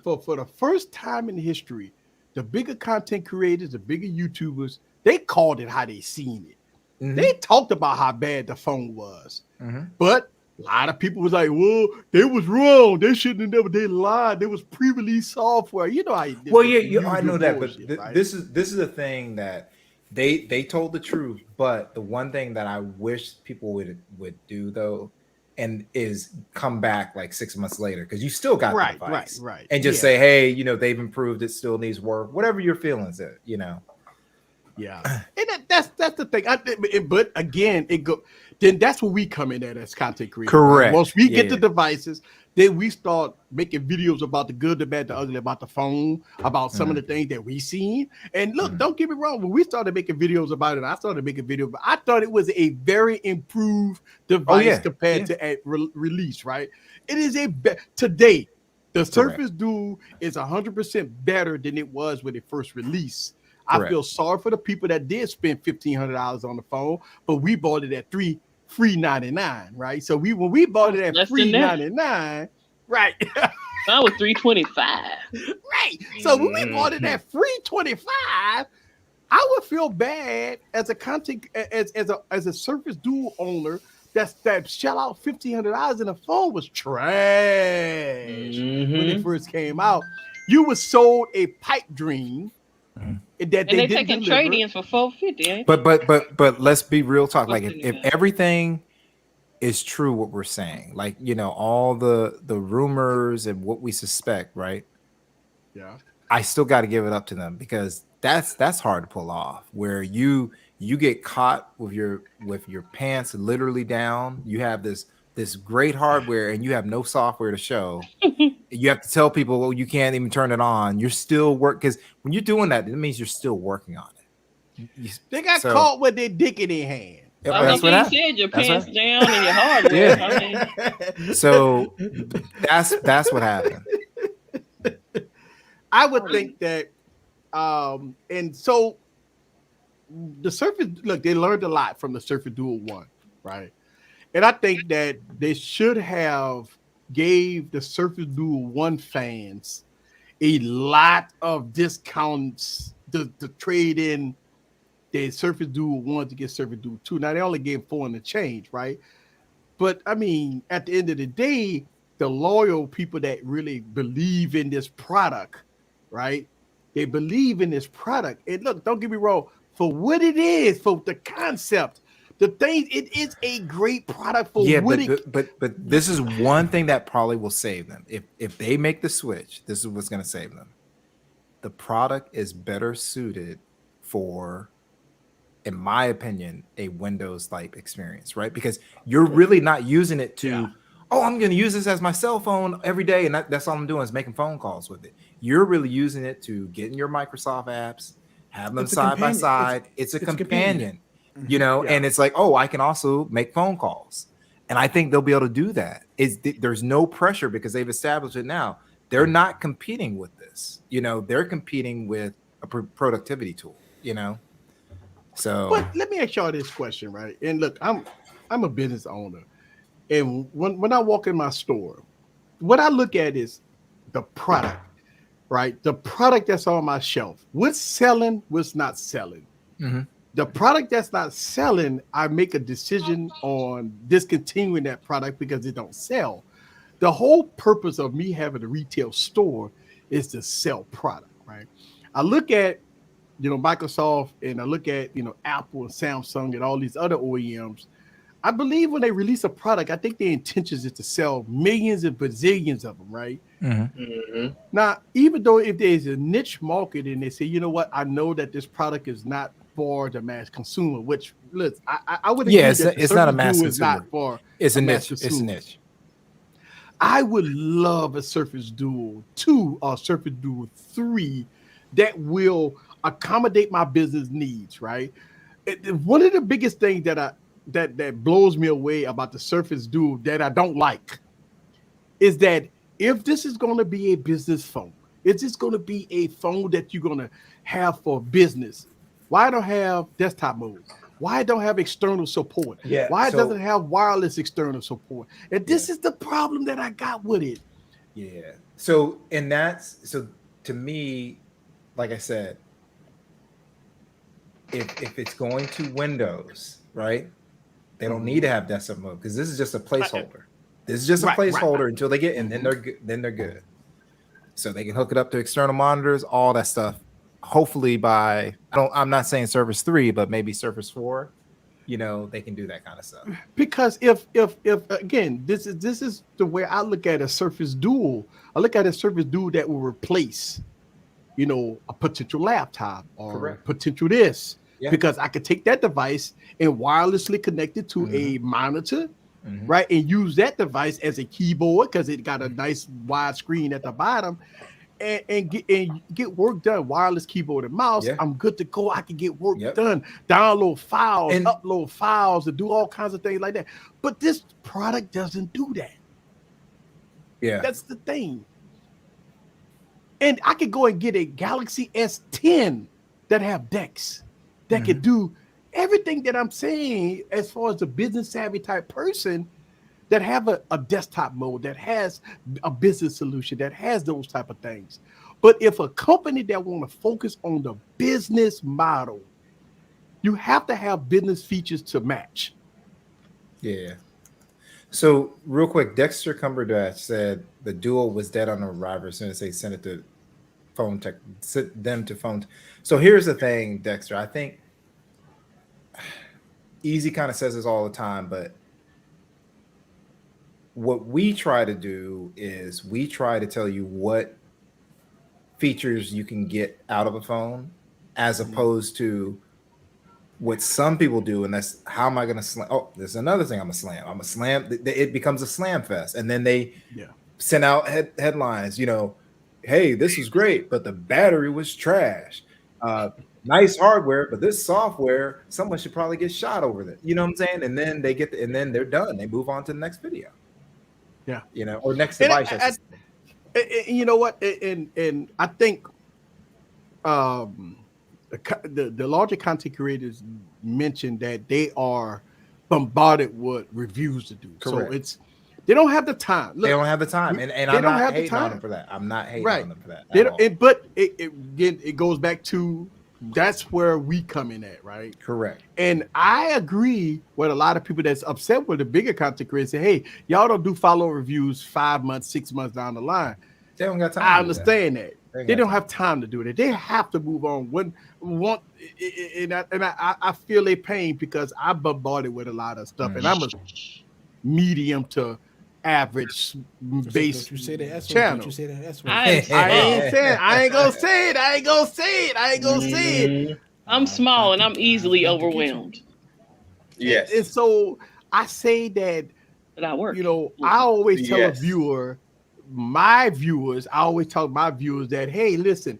For the first time in history, the bigger content creators, the bigger YouTubers, they called it how they seen it. Mm-hmm. They talked about how bad the phone was. Mm-hmm. But a lot of people was like, well, they was wrong. They shouldn't have never, they lied. There was pre-release software. You know how you did. Well, I know that, but right? this is the thing that they told the truth. But the one thing that I wish people would do though, and is come back like 6 months later, because you still got the device, right, and just say, hey, they've improved. It still needs work. Whatever your feelings are, Yeah, and that's the thing. But again, then that's where we come in at as content creators. Correct. Right? Once we get the devices, then we start making videos about the good, the bad, the ugly, about the phone, about some of the things that we seen. And look, don't get me wrong. When we started making videos about it, I started making videos. But I thought it was a very improved device compared to at release. Right? It is today. The Surface Duo is 100% better than it was when it first released. I feel sorry for the people that did spend $1,500 on the phone, but we bought it at $399, right? So when we bought it at $399, right? That was $325, right? So when we bought it at $325, I would feel bad as a content as a Surface Duo owner that shell out $1,500 and the phone was trash when it first came out. You was sold a pipe dream. And they taking trade-ins for $450. But let's be real talk. Like if everything is true, what we're saying, like all the rumors and what we suspect, right? Yeah. I still got to give it up to them, because that's hard to pull off. Where you get caught with your pants literally down. You have this great hardware and you have no software to show. You have to tell people, well, you can't even turn it on. You're still because when you're doing that, it means you're still working on it. They got caught with their dick in their hand. That's what you said, your pants down and your hardware. Yeah. So that's what happened. I would think that, and so the Surface, look, they learned a lot from the Surface Duo 1, right? And I think that they should have gave the Surface Duo 1 fans a lot of discounts to trade in the Surface Duo 1 to get Surface Duo 2. Now, they only gave 4 and change, right? But, I mean, at the end of the day, the loyal people that really believe in this product, right, They believe in this product. And look, don't get me wrong, for what it is, for the concept, the thing, it is a great product for what but this is one thing that probably will save them. If they make the switch, this is what's going to save them. The product is better suited for, in my opinion, a Windows-like experience, right? Because you're really not using it to, I'm going to use this as my cell phone every day, and that's all I'm doing is making phone calls with it. You're really using it to get in your Microsoft apps, have them side by side. It's a companion. You know, and it's like, I can also make phone calls. And I think they'll be able to do that. There's no pressure because they've established it now. They're not competing with this. You know, they're competing with a productivity tool, you know? So. But let me ask y'all this question, right? And look, I'm a business owner. And when I walk in my store, what I look at is the product, right? The product that's on my shelf. What's selling, what's not selling. Mm-hmm. The product that's not selling, I make a decision on discontinuing that product because it don't sell. The whole purpose of me having a retail store is to sell product, right? I look at, Microsoft, and I look at, Apple and Samsung and all these other OEMs. I believe when they release a product, I think their intentions is to sell millions and bazillions of them, right? Mm-hmm. Mm-hmm. Now, even though if there's a niche market and they say, you know what, I know that this product is not for the mass consumer, which look, I would agree that it's not a mass consumer. It's a niche. It's a niche. I would love a Surface Duo 2 or Surface Duo 3 that will accommodate my business needs, right? One of the biggest things that blows me away about the Surface Duo that I don't like is that if this is going to be a business phone, if it's going to be a phone that you're going to have for business, why don't have desktop mode? Why don't have external support? Why it doesn't have wireless external support? And this is the problem that I got with it. Yeah. So to me, like I said, if it's going to Windows, right? They don't need to have desktop mode because this is just a placeholder. This is just a placeholder until they get, and then they're good. So they can hook it up to external monitors, all that stuff. Hopefully I'm not saying Surface 3, but maybe Surface 4, they can do that kind of stuff. Because if again, this is the way I look at a Surface Duo. I look at a Surface Duo that will replace, a potential laptop or potential this. Yeah. Because I could take that device and wirelessly connect it to a monitor, right? And use that device as a keyboard because it got a nice wide screen at the bottom. And get work done, wireless keyboard and mouse. Yeah. I'm good to go. I can get work done, download files, upload files, and do all kinds of things like that. But this product doesn't do that. Yeah, that's the thing. And I could go and get a Galaxy S10 that have DeX that can do everything that I'm saying as far as a business savvy type person. That have a desktop mode, that has a business solution, that has those type of things. But if a company that want to focus on the business model, you have to have business features to match. Yeah. So real quick, Dexter Cumberbatch said the Duo was dead on arrival as soon as they sent it to phone tech, them to phone. So here's the thing, Dexter. I think Easy kind of says this all the time, but what we try to do is we try to tell you what features you can get out of a phone as opposed to what some people do. And that's how am I going to slam? Oh, there's another thing. I'm a slam. It becomes a slam fest. And then they send out headlines, hey, this was great, but the battery was trash. Nice hardware, but this software, someone should probably get shot over that. You know what I'm saying? And then and then they're done. They move on to the next video. Yeah. Or next device. You know what? And I think the larger content creators mentioned that they are bombarded with reviews to do. Correct. So they don't have the time. Look, they don't have the time, and I'm not hating on them for that. I'm not hating on them for that. But it goes back to that's where we come in at, right? Correct. And I agree with a lot of people that's upset with the bigger content creators. Say, hey, y'all don't do follow reviews 5 months, 6 months down the line. They don't got time. I understand that. They don't have time to do that. They have to move on. I feel their pain because I bombarded with a lot of stuff, and I'm a medium to average base channel. You say the S word. I ain't gonna say it. I'm small and I'm easily overwhelmed. Yes. And so I say that, but I work. You know, I always tell a viewer, my viewers, that, hey, listen,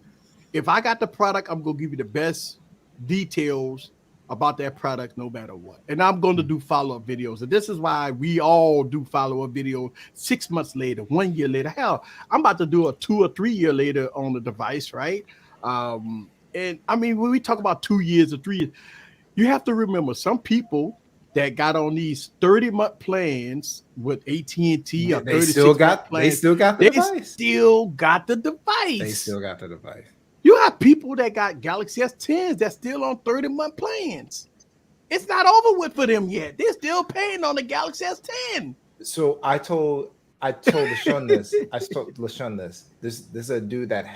if I got the product, I'm gonna give you the best details about that product no matter what. And I'm going to do follow-up videos. And this is why we all do follow-up video 6 months later, 1 year later. Hell, I'm about to do a 2 or 3 year later on the device, right? And I mean, when we talk about 2 years or 3 years, you have to remember some people that got on these 30-month plans with AT&T or 36-month plans. They still got the device. They still got the device. You have people that got Galaxy S10s that's still on 30-month plans. It's not over with for them yet. They're still paying on the Galaxy S10. So I told LaShawn this. This is a dude that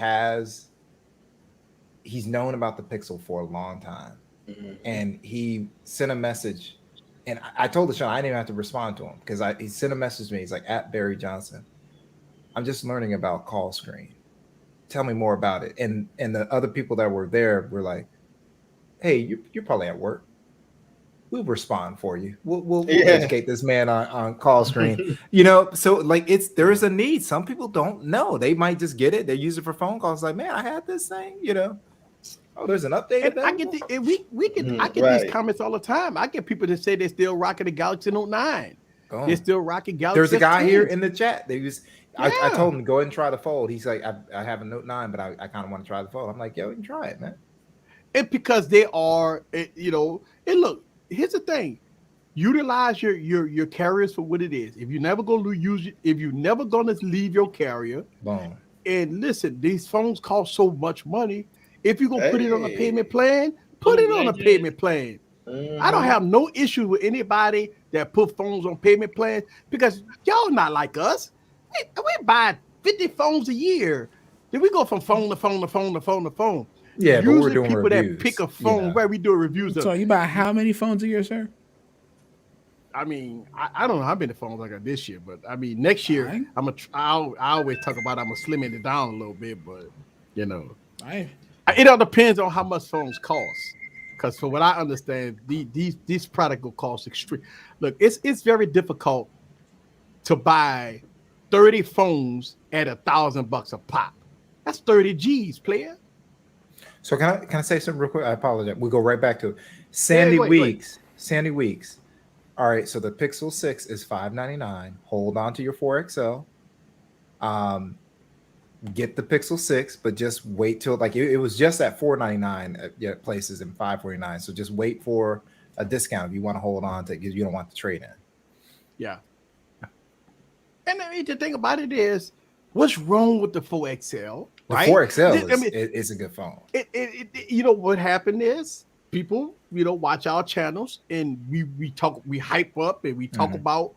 he's known about the Pixel for a long time. Mm-hmm. And he sent a message. And I told LaShawn I didn't even have to respond to him because he sent a message to me. He's like, @Barry Johnson, I'm just learning about call screen. Tell me more about it. And the other people that were there were like, hey, you're probably at work. We'll respond for you. We'll educate this man on call screen. So like there is a need. Some people don't know. They might just get it. They use it for phone calls. Like, man, I had this thing, Oh, there's an update. I get these comments all the time. I get people that say they're still rocking the Galaxy Note 9. Oh. They're still rocking Galaxy. There's a guy here in the chat. I told him to go ahead and try the Fold. He's like, I have a Note 9, but I kind of want to try the Fold. I'm like, yo, you can try it, man. It's because they are, and look, here's the thing. Utilize your carriers for what it is. If you're never going to use it, if you're never going to leave your carrier, boom. And listen, these phones cost so much money. If you're going to put it on a payment plan, put it on a payment plan. Mm-hmm. I don't have no issue with anybody that put phones on payment plans because y'all not like us. We buy 50 phones a year. Then we go from phone to phone to phone to phone to phone. Yeah, usually but we're doing people reviews, that pick a phone where we do reviews. So you buy how many phones a year, sir? I mean, I don't know how many phones I got this year, but I mean next year I always talk about I'm gonna slimming it down a little bit, but it all depends on how much phones cost. Because from what I understand, these products will cost extreme. Look, it's very difficult to buy 30 phones at $1,000 a pop. That's 30 G's, player. So can I say something real quick? I apologize. We'll go right back to it. Sandy Weeks. All right, so the Pixel 6 is $599. Hold on to your 4XL. Get the Pixel 6, but just wait till it was just at $499 at places and $549. So just wait for a discount if you want to hold on to it because you don't want the trade in. Yeah. And the thing about it is, what's wrong with the 4XL? Right? The 4XL is a good phone. What happened is people, watch our channels and we hype up and we talk about,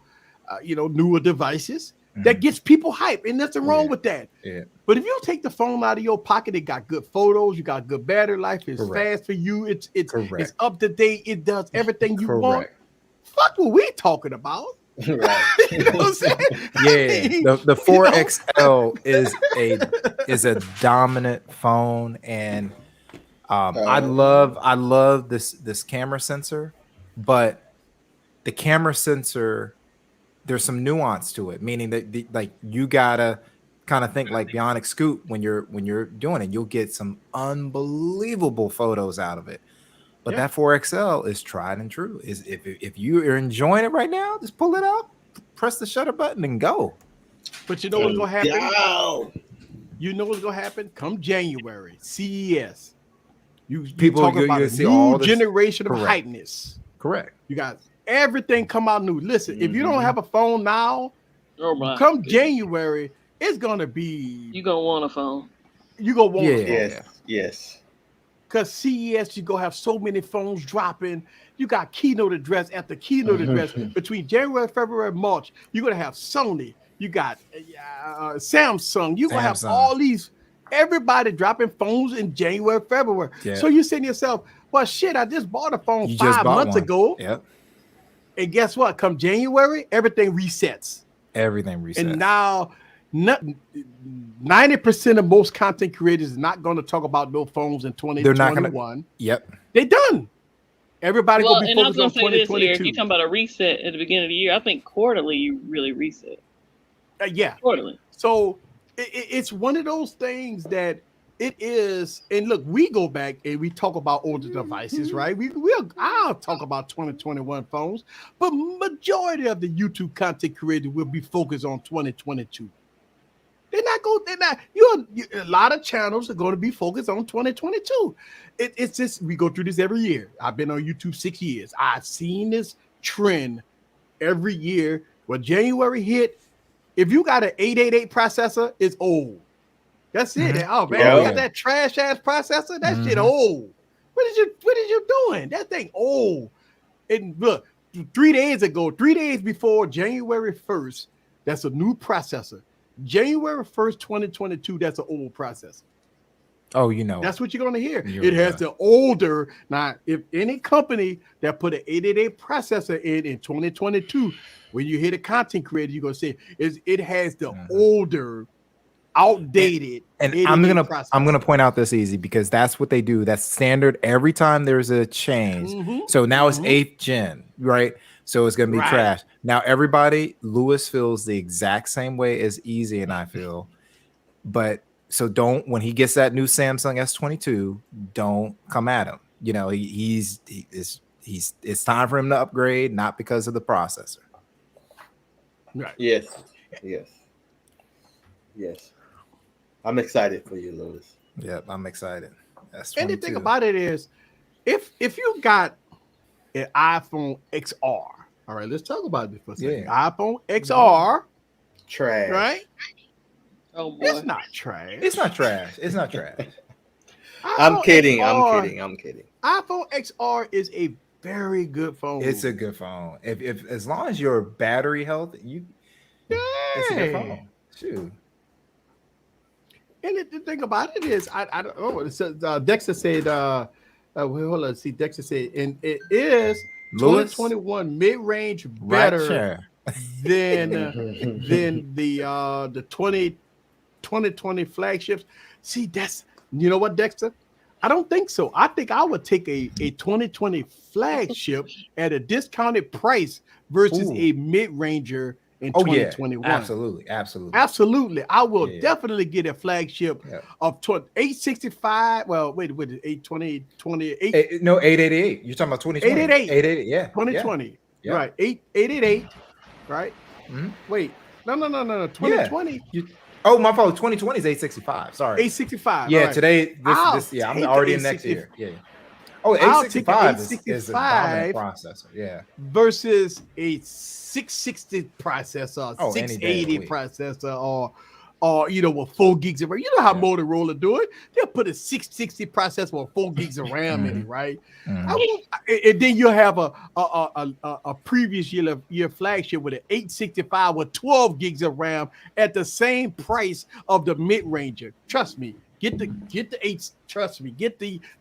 newer devices. That gets people hype, and nothing wrong with that. Yeah. But if you take the phone out of your pocket, it got good photos, you got good battery life, it's fast for you, it's up to date, it does everything you want. Fuck what we talking about. Right. You know what I'm saying? Yeah. The 4XL is a dominant phone, and I love this camera sensor, but the camera sensor, there's some nuance to it, meaning that you gotta kind of think like Bionic Scoop when you're doing it. You'll get some unbelievable photos out of it. But that 4XL is tried and true. Is if you are enjoying it right now, just pull it out, press the shutter button, and go. But you know what's gonna happen? You know what's gonna happen? Come January, CES. You talking about a new generation of hypeness. Correct. You got everything come out new. Listen, if you don't have a phone now, come January, it's gonna be. You gonna want a phone. You gonna want a phone. Yes. Because CES, you go have so many phones dropping. You got keynote address after keynote address between January, February, March. You're gonna have Sony. You got Samsung. You're gonna have all these Everybody dropping phones in January, February. Yeah. So you saying to yourself, well, shit, I just bought a phone You 5 months ago. Yep. And guess what? Come January, everything resets. Everything resets. And now 90% of most content creators is not going to talk about no phones in 2021. They're not gonna, yep. They done. Everybody well, gonna be and I was focused gonna on say this 2022. here, if you're talking about a reset at the beginning of the year, I think quarterly you really reset. Yeah. Quarterly. So it's one of those things that it is, and look, we go back and we talk about older devices, right? I'll talk about 2021 phones, but majority of the YouTube content creators will be focused on 2022. They're not. A lot of channels are going to be focused on 2022. It's just, we go through this every year. I've been on YouTube 6 years. I've seen this trend every year. When January hit, if you got an 888 processor, it's old. That's it. Oh man, you got that trash ass processor. That shit old. What is you doing? That thing old. And look, 3 days before January 1st, that's a new processor. January 1st, 2022, that's an old processor. Oh, you know. That's what you're going to hear. It has the older. Now, if any company that put an 888 processor in 2022, when you hear the content creator, you're going to say it has the older, outdated. And I'm gonna point out this easy because that's what they do. That's standard every time there's a change. So now it's 8th gen, right? So it's gonna be trash. Now everybody, Lewis feels the exact same way as Easy and I feel, but so don't, when he gets that new Samsung S22, don't come at him. You know, it's time for him to upgrade, not because of the processor. Right. Yes. I'm excited for you, Lewis. Yep, I'm excited. And the thing about it is, if you got an iPhone XR, all right, let's talk about this for a second. iPhone XR, trash, right? Oh boy. It's not trash. It's not trash. It's not trash. I'm kidding. iPhone XR is a very good phone. It's a good phone. If as long as your battery health, it's a good phone. Shoot. And the thing about it is, I don't know. It says, Dexter said, hold on. See, Dexter said, and it is 2021 mid-range better than the 2020 flagships. See, that's, you know what, Dexter? I don't think so. I think I would take a 2020 flagship at a discounted price versus a mid-ranger in 2021. Yeah. Absolutely. I will definitely get a flagship of 865. Well, wait, 820, 28. No, 888. You're talking about 2020. 888, yeah. 2020. Yeah. Right. 888. Right. Wait. No. 2020. Oh, my fault. 2020 is 865. Sorry. 865. Yeah, today, this I'm already in next year. Yeah. Oh, 865 is a dominant processor. Yeah. Versus a 660 processor, 680 processor, or with 4 gigs of RAM. You know how Motorola do it? They'll put a 660 processor with 4 gigs of RAM in it, right? And then you'll have a previous year flagship with an 865 with 12 gigs of RAM at the same price of the mid-ranger. Trust me. Get the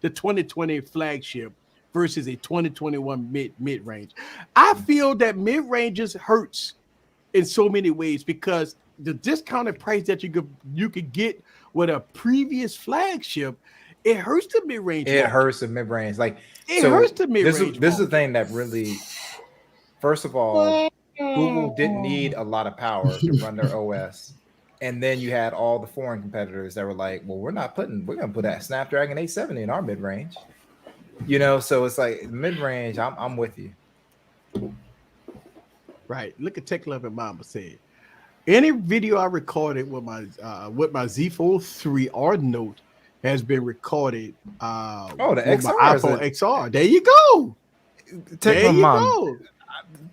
2020 flagship versus a 2021 mid-range. I feel that mid-ranges hurts in so many ways because the discounted price that you could get with a previous flagship, it hurts the mid-range. It hurts the mid-range. Like hurts the mid-range. This is the thing that really, first of all, Google didn't need a lot of power to run their OS. And then you had all the foreign competitors that were like, well, we're going to put that Snapdragon 870 in our mid-range. So it's like mid-range, I'm with you. Right. Look at Tech Love and Mama said. Any video I recorded with my Z Fold 3 or Note has been recorded the with XR my iPhone XR. There you go. Tech Love Mom.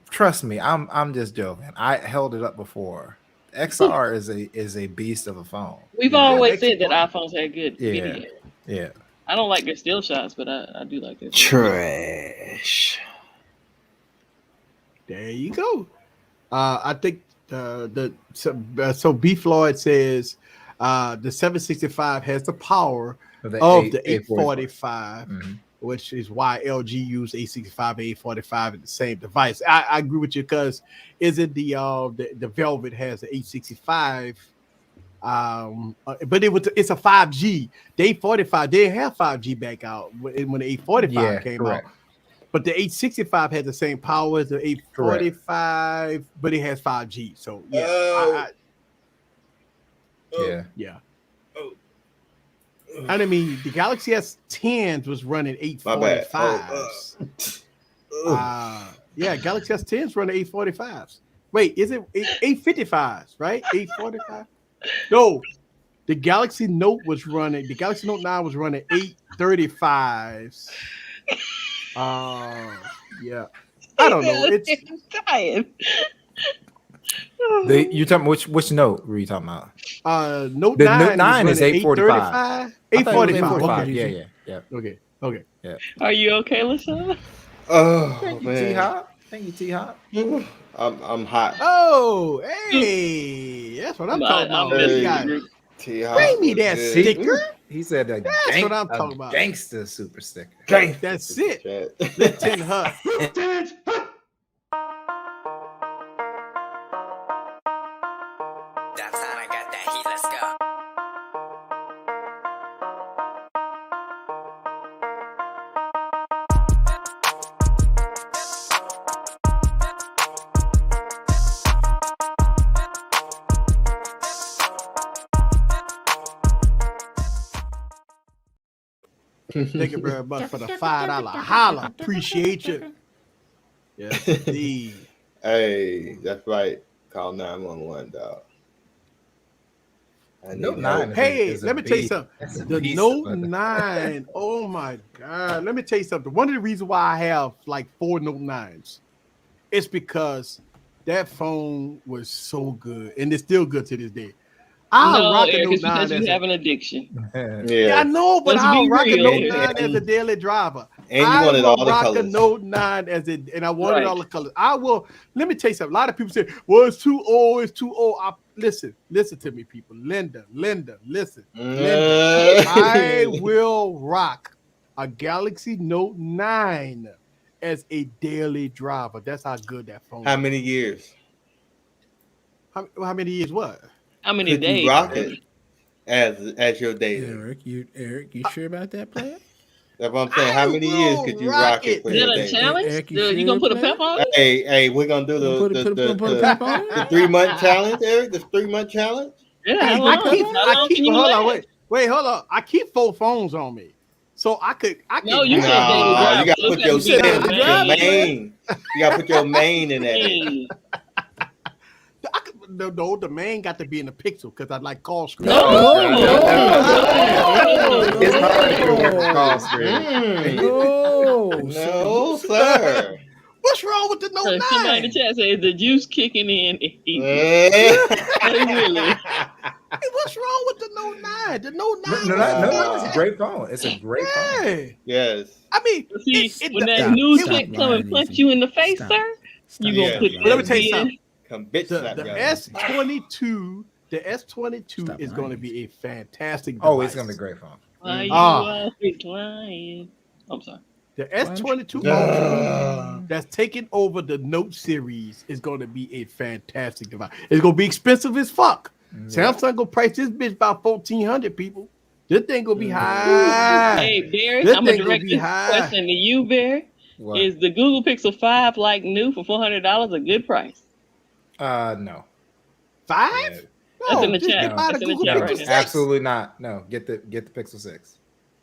Trust me, I'm just joking. I held it up before. XR is a beast of a phone. We've always said that iPhones had good video. Yeah. I don't like their still shots, but I do like their trash. There you go. I think so B Floyd says The 765 has the power of the 845, which is why LG used 865 and 845 in the same device. I agree with you because isn't the Velvet has the 865, but it's a 5G. The 845 they didn't have 5G back out when the 845 came out. But the 865 has the same power as the 845, but it has 5G. So yeah, yeah. And I mean, the Galaxy S10s was running 845s. Yeah, Galaxy S10s running 845s. Wait, is it 855s, right? 845? No, the Galaxy Note was running, the Galaxy Note 9 was running 835s. Yeah. I don't know. It's tired. You talking which note were you talking about? Note the 9 Note 9 is 845. 845. Yeah. Okay. Yeah. Are you okay, LaShawn? Oh, Thank you, man. T-Hop. Thank you, T-Hop. I'm hot. Oh, hey, that's what I'm talking about. Bring me that sticker. He said that's what I'm talking about. Gangster super sticker. That's it. Lieutenant Hutt. That time I got that heat, let's go. Thank you very much for the $5 holla. Appreciate you. Yes, indeed. Hey, that's right. Call 911, dog. Note 9. Hey, let me tell you something. The Note 9. Oh my God. Let me tell you something. One of the reasons why I have like 4 Note 9s is because that phone was so good, and it's still good to this day. I'll rock a Note 9 because you have an addiction. Yeah, I know, but I'll rock a Note 9 as a daily driver. And you wanted all the colors. I rock a Note 9 and I wanted all the colors. I will. Let me tell you something. A lot of people say, "Well, it's too old. It's too old." Listen to me, people. Linda, listen. Linda, I will rock a Galaxy Note 9 as a daily driver. That's how good that phone. How many years? How many years? What? How many days? You rock it as your daily? Eric, you sure about that, player? That's what I'm saying. How many years could you rock it? Is it a challenge? Eric, you gonna put a pep on it? Hey, we're gonna do the 3 month challenge, Eric. The 3 month challenge. Yeah, I keep hold on, wait, hold on. I keep 4 phones on me, so I could. No, you said you gotta put your main. You gotta put your main in that. No, the main got to be in the Pixel because I like call screen. It's hard to work the call screen. No, sir. What's wrong with the Note 9? Somebody in the chat says the juice kicking in. Really? Hey, what's wrong with the Note 9? The Note 9. No, it's a great phone. It's a great phone. Yes. I mean, when that new tech come and punch you in the face, sir, you gonna put. Let me tell you something. The S22, is going to be a fantastic device. Oh, it's going to be a great phone. Why you always lying? I'm sorry. The S22 Ultra that's taking over the Note series is going to be a fantastic device. It's going to be expensive as fuck. Samsung going to price this bitch about $1,400, people. This thing going to be high. Hey, Barry, I'm going to direct this question to you, Barry. What? Is the Google Pixel 5 like new for $400 a good price? No. 5? No, that's in the chat. That's in the chat right now. Absolutely not. No, get the Pixel 6.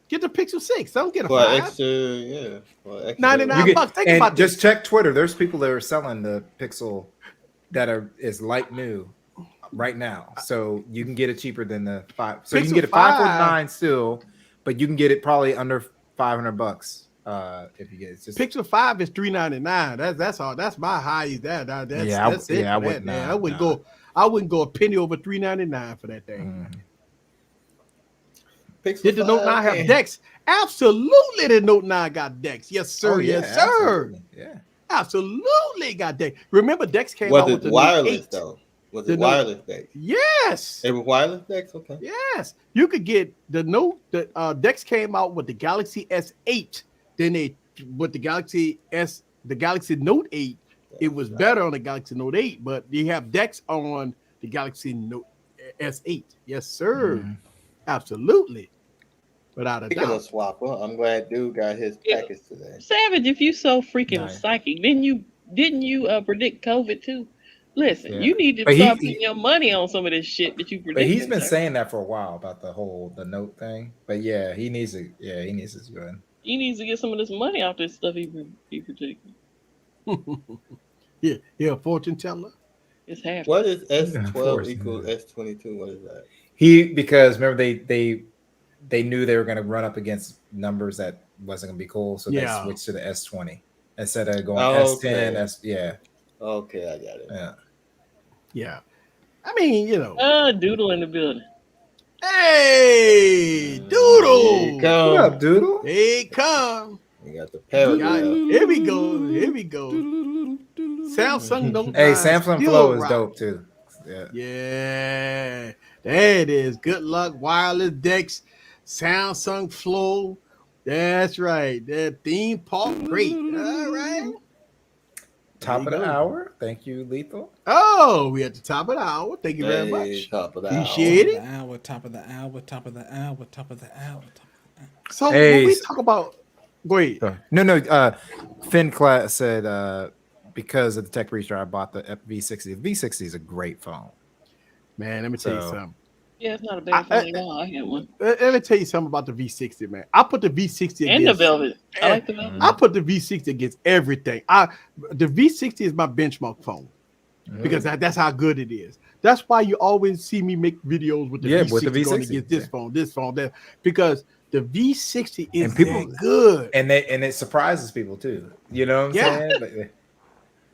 Get the Pixel 6. Don't get a 5. Extra, yeah. Well, $99. Think about this. Just check Twitter. There's people that are selling the Pixel that is like new right now. So you can get it cheaper than the 5. So Pixel you can get it $549 still, but you can get it probably under $500. If you get it. Just Pixel 5 is $399. That's all. That's my highest. That's it. I wouldn't. I wouldn't go a penny over $399 for that thing. Did the Note 9 have DeX? Absolutely, the Note 9 got DeX. Yes, sir. Yes, sir. Yeah, absolutely got DeX. Remember, DeX came out with the wireless though. Was it wireless DeX? Yes. It was wireless DeX? Okay. Yes. You could get the Note. The DeX came out with the Galaxy S8. Then with the Galaxy Note 8. It was better on the Galaxy Note 8, but you have DeX on the Galaxy Note S8. Yes, sir. Absolutely. Without a doubt. Speaking of swapper, I'm glad dude got his package today. Savage, if you so freaking psychic, didn't you predict COVID too? Listen, you need to start putting your money on some of this shit that you predict. But he's been saying that for a while about the Note thing. But yeah, he needs to. Yeah, he needs to go ahead. He needs to get some of this money off this stuff he predicted. Yeah, fortune teller. It's half. What is S12 equals S22? What is that? Because remember they knew they were going to run up against numbers that wasn't going to be cool, so they switched to the S20 instead of going S10. Okay, I got it. Yeah. I mean, Doodle in the building. Hey, Doodle. What up, Doodle? Hey, come. We got the paragraph. Here we go. Samsung don't. Hey, Samsung Flow is dope too. Yeah. There it is. Good luck, wireless DeX, Samsung Flow. That's right. That theme park, great. All right. Top of the hour. Thank you, Lethal. Oh, we at the top of the hour. Thank you very much. Top of the Appreciate it. Top of the hour. So when we talk about, go ahead. No. Finn Class said because of the tech research, I bought the V60. The V60 is a great phone. Man, let me tell you something. Yeah, it's not a bad phone at all. I had one. Let me tell you something about the V60, man. I put the V60 and the Velvet. I like the Velvet. I put the V60 against everything. The V60 is my benchmark phone because that's how good it is. That's why you always see me make videos with the V60 going against this phone, that, because the V60 is good, and it surprises people too. You know what I'm saying?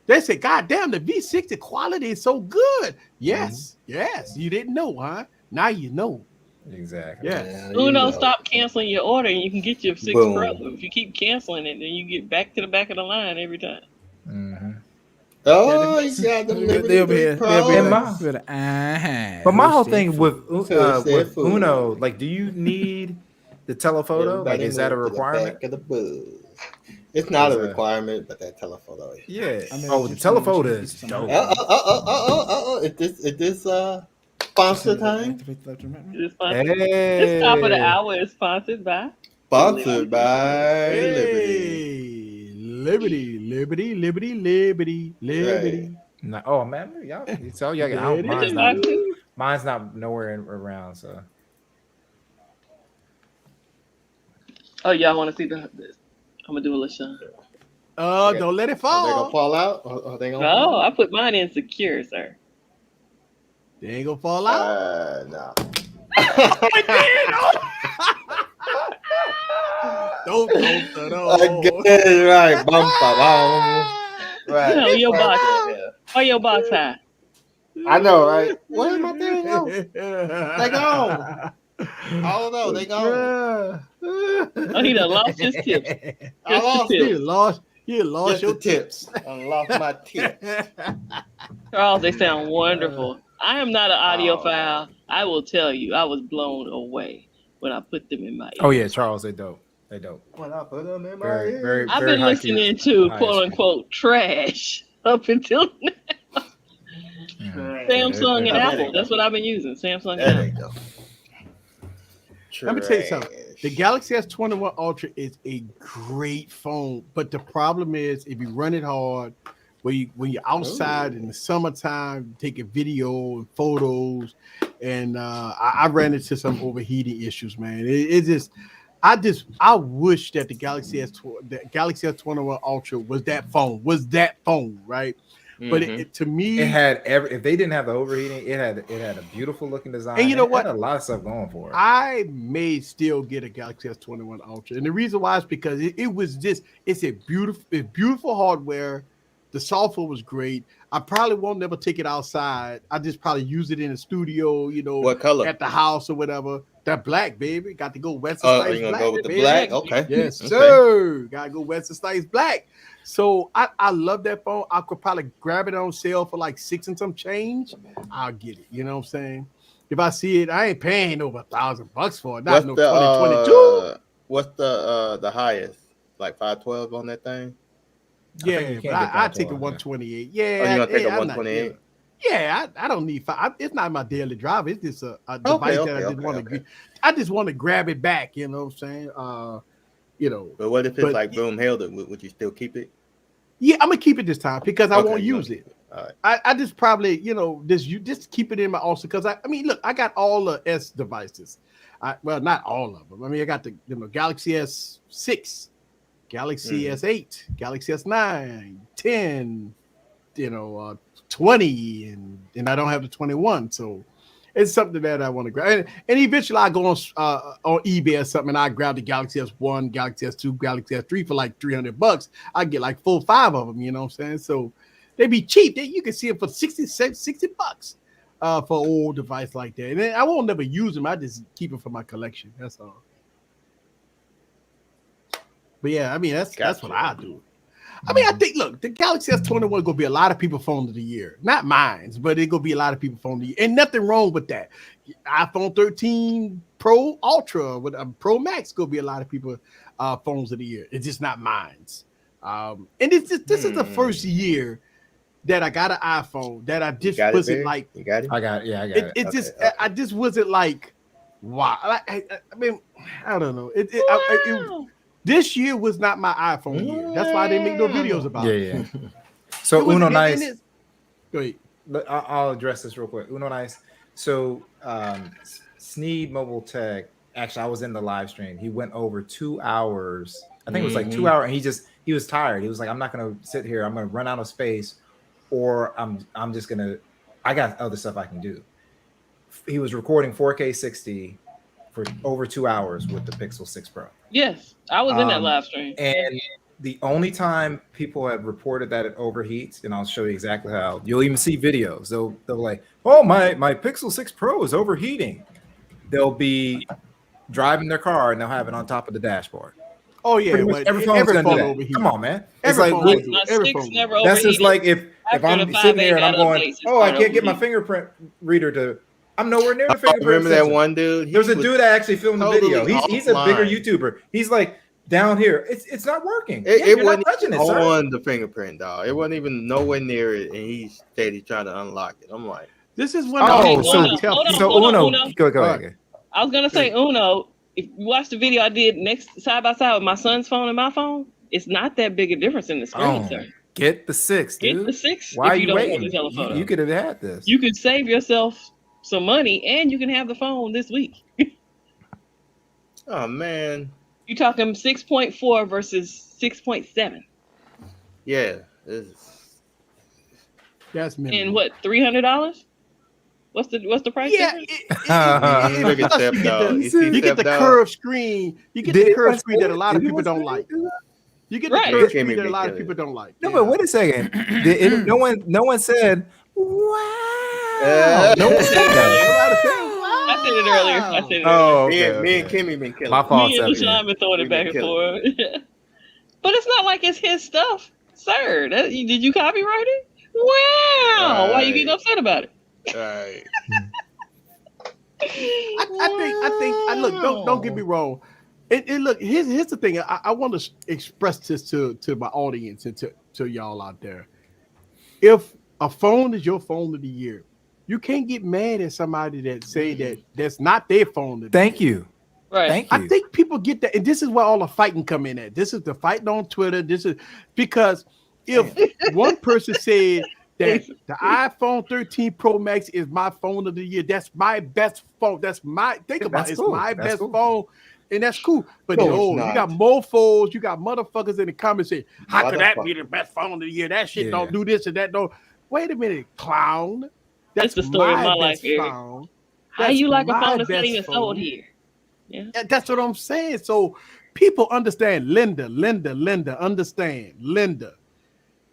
They say, "God damn, the V60 quality is so good." Yes, you didn't know, huh? Now you know. Exactly. Yeah. Stop canceling your order, and you can get your 6 Pro. If you keep canceling it, then you get back to the back of the line every time. Mm-hmm. Oh, you got they'll be here. But my whole thing with Uno, like, do you need the telephoto? Like, is that a requirement? It's not a requirement, but that telephoto is. Yeah. The telephoto is dope. Is this sponsor time? This top of the hour is sponsored by. Sponsored by Liberty. Right. Oh man, y'all mine's not nowhere around. So. Oh, y'all want to see this? I'm gonna do a little shot. Don't let it fall. Are they gonna fall out? Or they gonna no, I put mine in secure, sir. They ain't gonna fall out. No. Don't. Again, right. Right. Your box. Or your box high. I know, right? Where my thing go? They gone. I don't know. They gone. Oh, he done lost his tips. You lost your tips. I lost my tips. Charles, they sound wonderful. I am not an audiophile. I will tell you, I was blown away when I put them in my ear. Oh yeah, Charles, they dope. When I put them in my ear. Very, I've been listening to quote unquote trash up until now. Samsung and Apple. That's what I've been using. Samsung and Apple. Let me tell you something. The Galaxy S21 Ultra is a great phone, but the problem is if you run it hard, when you're outside in the summertime, taking video and photos, and I ran into some overheating issues, man. I wish that the Galaxy S21 Ultra was that phone, right? Mm-hmm. But to me, it had if they didn't have the overheating, it had a beautiful looking design. And you know what? It had a lot of stuff going for it. I may still get a Galaxy S21 Ultra, and the reason why is because it's beautiful hardware. The software was great. I probably won't never take it outside. I just probably use it in the studio, what color? At the house or whatever. That black, baby. Got to go Wesley Snipes you're gonna black. go with the black? Okay. Yes, sir. Gotta go Wesley Snipes black. So I love that phone. I could probably grab it on sale for like $6 and some change. I'll get it. You know what I'm saying? If I see it, I ain't paying over $1,000 for it. Not no 2022. What's the highest? Like 512 on that thing? Yeah, but I take a 128. Yeah, you gonna take a 128? Yeah, I don't need five. It's not my daily drive. It's just a device that I just want to. I just want to grab it back. You know what I'm saying? But what if it's like boom held it? Would you still keep it? Yeah, I'm gonna keep it this time because I won't use it. All right. I just probably just keep it in my also because I mean look, I got all the S devices. Well, not all of them. I mean, I got the Galaxy S6, Galaxy S8, Galaxy S9, 10, 20, and I don't have the 21. So it's something that I want to grab. And eventually I go on eBay or something and I grab the Galaxy S1, Galaxy S2, Galaxy S3 for like $300. I get like 4 or 5 of them, you know what I'm saying? So they be cheap. You can see them for $60 for an old device like that. And I won't never use them. I just keep them for my collection. That's all. But yeah, I mean, that's what I do. I mean, I think, look, the Galaxy S21 going to be a lot of people phone of the year. Not mine, but it's going to be a lot of people phone of the year. And nothing wrong with that. iPhone 13 Pro Ultra with a Pro Max going to be a lot of people phones of the year. It's just not mine's. And this is the first year that I got an iPhone that I just wasn't like. You got it? I got it. Yeah, I got it. It just, I just wasn't like, wow. I mean, I don't know. This year was not my iPhone year. That's why I didn't make no videos about it. Yeah. So Uno Nice. Go ahead. I'll address this real quick. Uno Nice. So Sneed Mobile Tech. Actually, I was in the live stream. He went over 2 hours. I think it was like 2 hours, and he was tired. He was like, "I'm not gonna sit here. I'm gonna run out of space, or I'm just gonna. I got other stuff I can do." He was recording 4K 60 for over 2 hours with the Pixel 6 Pro. Yes, I was in that live stream. And the only time people have reported that it overheats, and I'll show you exactly how. You'll even see videos. They'll like, "Oh, my Pixel 6 Pro is overheating." They'll be driving their car and they'll have it on top of the dashboard. Oh yeah, every phone's gonna do that. Come on, man. It's like that's just like if I'm sitting there and I'm going, "Oh, I can't get my fingerprint reader to." I'm nowhere near the fingerprint. Remember that one dude? There's a dude that actually filmed the video. He's a bigger YouTuber. He's like down here. It's not working. It wasn't on the fingerprint, dog. It wasn't even nowhere near it, and he said he's trying to unlock it. I'm like, this is when. So Uno, go ahead. I was gonna say Uno. If you watch the video I did next side by side with my son's phone and my phone, it's not that big a difference in the screen, sir. Get the 6, dude. Get the 6. Why are you waiting? You could have had this. You could save yourself some money, and you can have the phone this week. Oh man, you talking 6.4 versus 6.7? Yeah, that's minimum. And what, $300? What's the price? Yeah, you get the curved screen. You get the curved screen that a lot of people don't like. You get the curved screen that a lot of people don't like. No, but wait a second. No one said, "Wow." No one said that. I said it earlier. Oh, okay. Me and Kimmy been killing. My fault. Me and LaShawn been throwing it back and forth. But it's not like it's his stuff, sir. Did you copyright it? Wow. Why are you getting upset about it? Right. I think. Look, don't get me wrong. Look, here's the thing. I want to express this to my audience and to y'all out there. If a phone is your phone of the year, you can't get mad at somebody that say that's not their phone of the Thank year. you. Right. Thank you. I think people get that, and this is where all the fighting come in at. This is the fighting on Twitter. This is because if one person said that the iPhone 13 Pro Max is my phone of the year, that's my best phone. That's my it's my best phone, and that's cool. But you got mofos, you got motherfuckers in the comments saying, "How could that be the best phone of the year? That shit don't do this and that don't." Wait a minute, clown. That's the story of my life, Eric. How you like a phone that's not even sold here? Yeah, that's what I'm saying. So people understand, Linda, understand, Linda.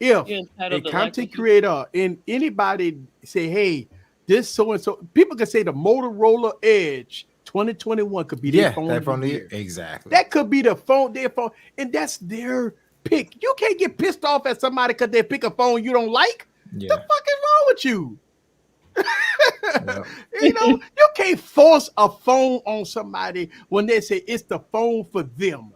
If a content creator and anybody say, "Hey, this so and so," people can say the Motorola Edge 2021 could be their phone of the year. Exactly. That could be their phone, and that's their pick. You can't get pissed off at somebody because they pick a phone you don't like. Yeah. The fuck is wrong with you? Yeah. You know, you can't force a phone on somebody when they say it's the phone for them.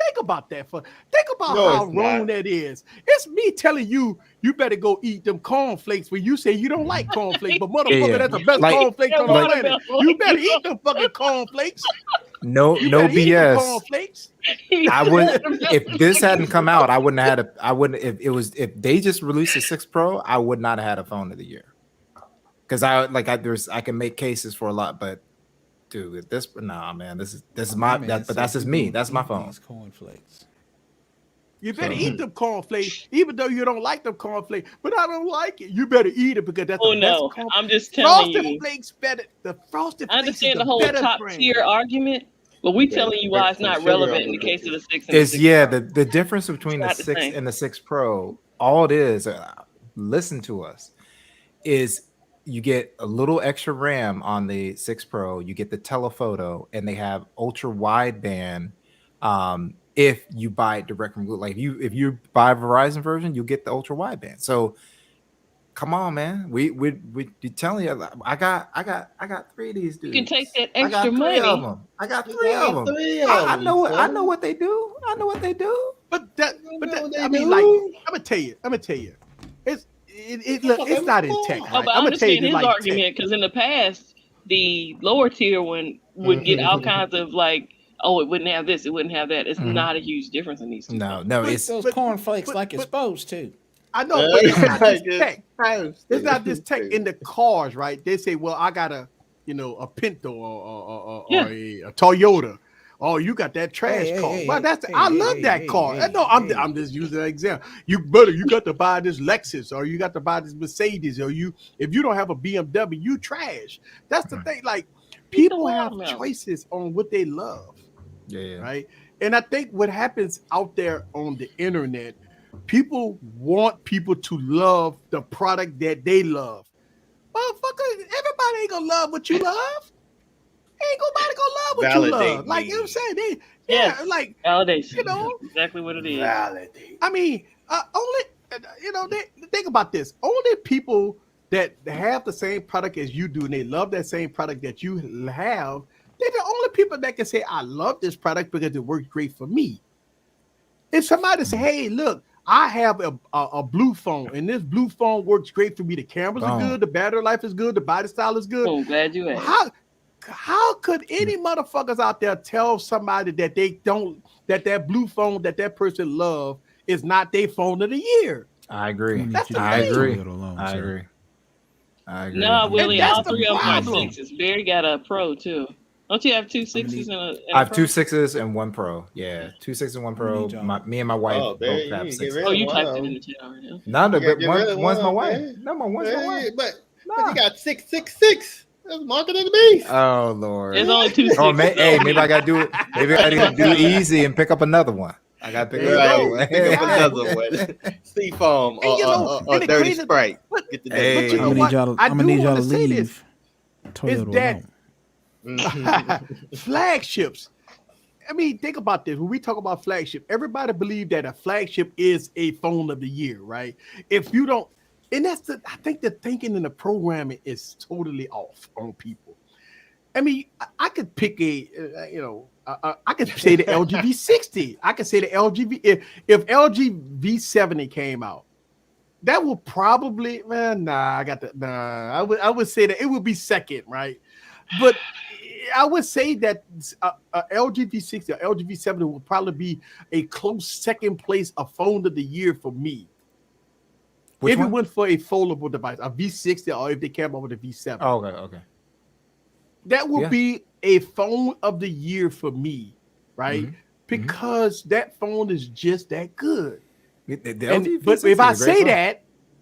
Think about that. Think about how wrong that is. It's me telling you, you better go eat them cornflakes when you say you don't like cornflakes, but motherfucker, that's the best cornflakes on the planet. You better eat them fucking cornflakes. No BS. I would if this hadn't come out, I wouldn't have had a. I wouldn't if they just released the 6 Pro, I would not have had a phone of the year. Because I can make cases for a lot, but dude, this man, this is my but that's just me. That's my phone. Cornflakes. You better eat them cornflakes, even though you don't like them cornflakes. But I don't like it. You better eat it because that's the best cornflakes. I'm just telling Frosted you. Flakes better. The Frosted Flakes. I understand the whole top tier argument, but we telling you why it's not relevant in the case of the 6 and the 6 Pro. The difference between the 6 and the 6 Pro, all it is, listen to us, is you get a little extra RAM on the 6 Pro, you get the telephoto, and they have ultra wideband. If you buy it direct from Google, like if you buy a Verizon version, you'll get the ultra wideband. So come on, man. We telling you, I got 3 of these dudes. You can take that extra money. I got 3 of them. I know what they do. I know what they do. But I mean, like, I'm gonna tell you, it's not in tech. Right? But I understand his argument because in the past, the lower tier one would get all kinds of like, oh, it wouldn't have this, it wouldn't have that. It's not a huge difference in these two. No, it's those cornflakes like it's supposed to. I know, but it's not this tech. It's not this tech in the cars, right? They say, well, I got a Pinto or a Toyota. Oh, you got that trash car. Well, I love that car. No, I'm just using an example. You got to buy this Lexus, or you got to buy this Mercedes, or if you don't have a BMW, you trash. That's the thing. Like, people have choices on what they love. Yeah. Right. And I think what happens out there on the internet, people want people to love the product that they love. Motherfucker, everybody ain't gonna love what you love. Ain't nobody gonna love what you love. Like, you know what I'm saying? Like validation. You know, exactly what it is. Validate. I mean, think about this. Only people that have the same product as you do and they love that same product that you have, they're the only people that can say, I love this product because it works great for me. If somebody say, hey, look, I have a blue phone, and this blue phone works great for me. The cameras are good, the battery life is good, the body style is good. Oh, glad you asked. How could any motherfuckers out there tell somebody that they don't, that blue phone that person love is not their phone of the year? I agree. I agree. No, Willie, all 3 of them are 6s. Barry got a Pro too. Don't you have 2 6s and a I have 2 6s and 1 Pro. Yeah, 2 6s and 1 Pro. Me and my wife both have 6s. Oh, you typed it in the chat already. No, but one's my wife. No, one's my wife. But you got 666. That's market of the beast. Oh Lord. There's only 2 6s. Oh, maybe I gotta do it. Maybe I gotta do it easy and pick up another one. I gotta pick up another one. Seafoam or Dirty Sprite. But you know what? I'm gonna need y'all to leave. Is that flagships? I mean, think about this. When we talk about flagship, everybody believes that a flagship is a phone of the year, right? If you don't, and I think the thinking and the programming is totally off on people. I mean, I could pick I could say the LG V60. I could say the LG if LG V70 came out, that would probably I would say that it would be second, right? But I would say that LG V60 or LG V70 would probably be a close second place, a phone of the year for me. If you went for a foldable device, a V60, or if they came out with a V7. Oh, okay. That would be a phone of the year for me, right? Mm-hmm. Because that phone is just that good. But if I say that,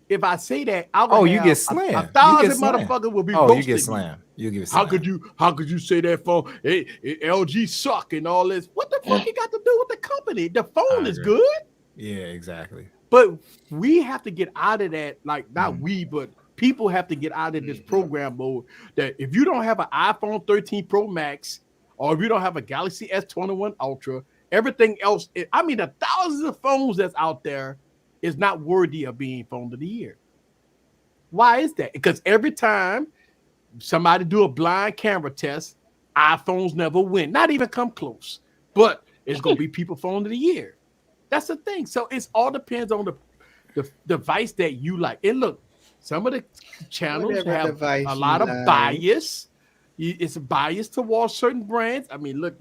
you get slammed. 1,000 motherfuckers will be roasting. You get slammed. You get slammed. How could you say that phone? LG suck and all this? What the fuck you got to do with the company? The phone is good. Yeah, exactly. But we have to get out of that, like not we, but people have to get out of this program mode that if you don't have an iPhone 13 Pro Max or if you don't have a Galaxy S21 Ultra, Everything else, I mean, the thousands of phones that's out there is not worthy of being phone of the year. Why is that? Because every time somebody do a blind camera test, iPhones never win, not even come close. But it's gonna be people phone of the year. That's the thing. So it's all depends on the device that you like. And look, some of the channels have a lot of bias. It's a bias towards certain brands. I mean, look,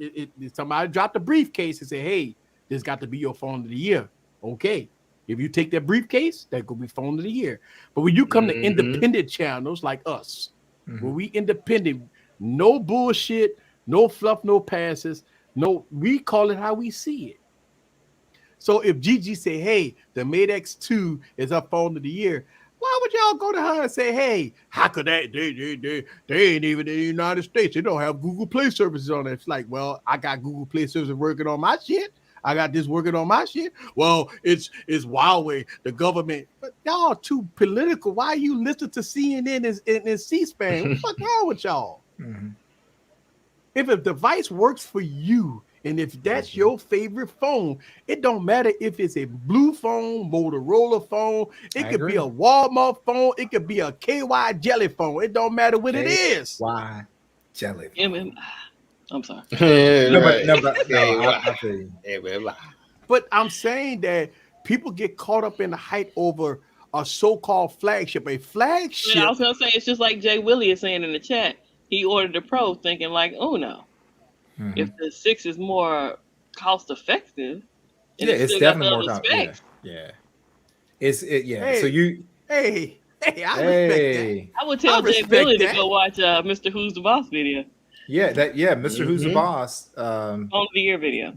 somebody dropped a briefcase and say, "Hey, this got to be your phone of the year." Okay, if you take that briefcase, that could be phone of the year. But when you come to independent channels like us, when we independent, no bullshit, no fluff, no passes, no, we call it how we see it. So if Gigi say, "Hey, the Mate X2 is our phone of the year," why would y'all go to her and say, "Hey, how could that? They ain't even in the United States. They don't have Google Play services on it." It's like, well, I got Google Play services working on my shit. I got this working on my shit. Well, it's Huawei, the government. But y'all too political. Why you listen to CNN and C-SPAN? What the fuck wrong with y'all? If a device works for you, and if that's your favorite phone, it don't matter if it's a blue phone, Motorola phone, it could be a Walmart phone, it could be a KY jelly phone. It don't matter what it is. Why jelly? I'm sorry. But I'm saying that people get caught up in the hype over a so-called flagship. A flagship. Yeah, I was gonna say it's just like Jay Willie is saying in the chat. He ordered the Pro thinking like, oh no. If the 6 is more cost effective, it's definitely more cost. Yeah. Hey, so you I respect that. I would tell Jay Billy to go watch Mr. Who's the Boss video. Mr. Who's the Boss phone of the year video.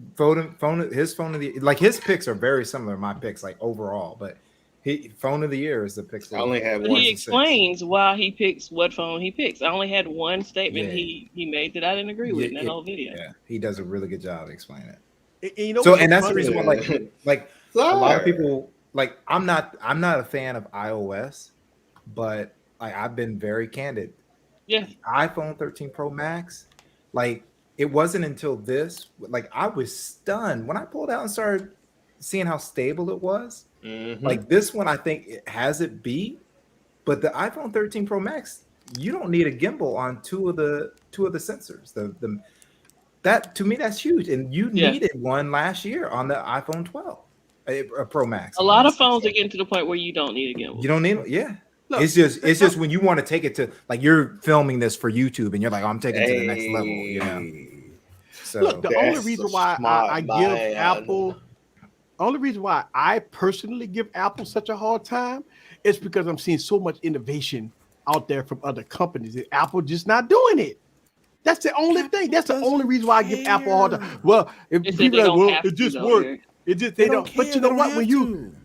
His phone of the, like, his picks are very similar to my picks, like overall, but phone of the year is the Pixel. I only had one. He explains why he picks what phone he picks. I only had one statement he made that I didn't agree with in that whole video. Yeah, he does a really good job explaining it. You know, so, and that's the reason why, like a lot of people, like, I'm not a fan of iOS, but like, I've been very candid. Yeah, iPhone 13 Pro Max, like, it wasn't until this, like, I was stunned when I pulled out and started seeing how stable it was. Like, this one, I think it has it beat, but the iPhone 13 Pro Max, you don't need a gimbal on two of the sensors. That, to me, that's huge, and you needed one last year on the iPhone 12 Pro Max. A lot of phones are getting to the point where you don't need a gimbal. You don't need it. Look, it's just when you want to take it to, like, you're filming this for YouTube and you're like, oh, I'm taking it to the next level. Yeah. So look, the only reason why I give Apple. Only reason why I personally give Apple such a hard time is because I'm seeing so much innovation out there from other companies, and Apple just not doing it. That's the only thing. That's the only reason why I give Apple a hard time. Well, if people are like, well, it just works. It just they don't. But you know what? When you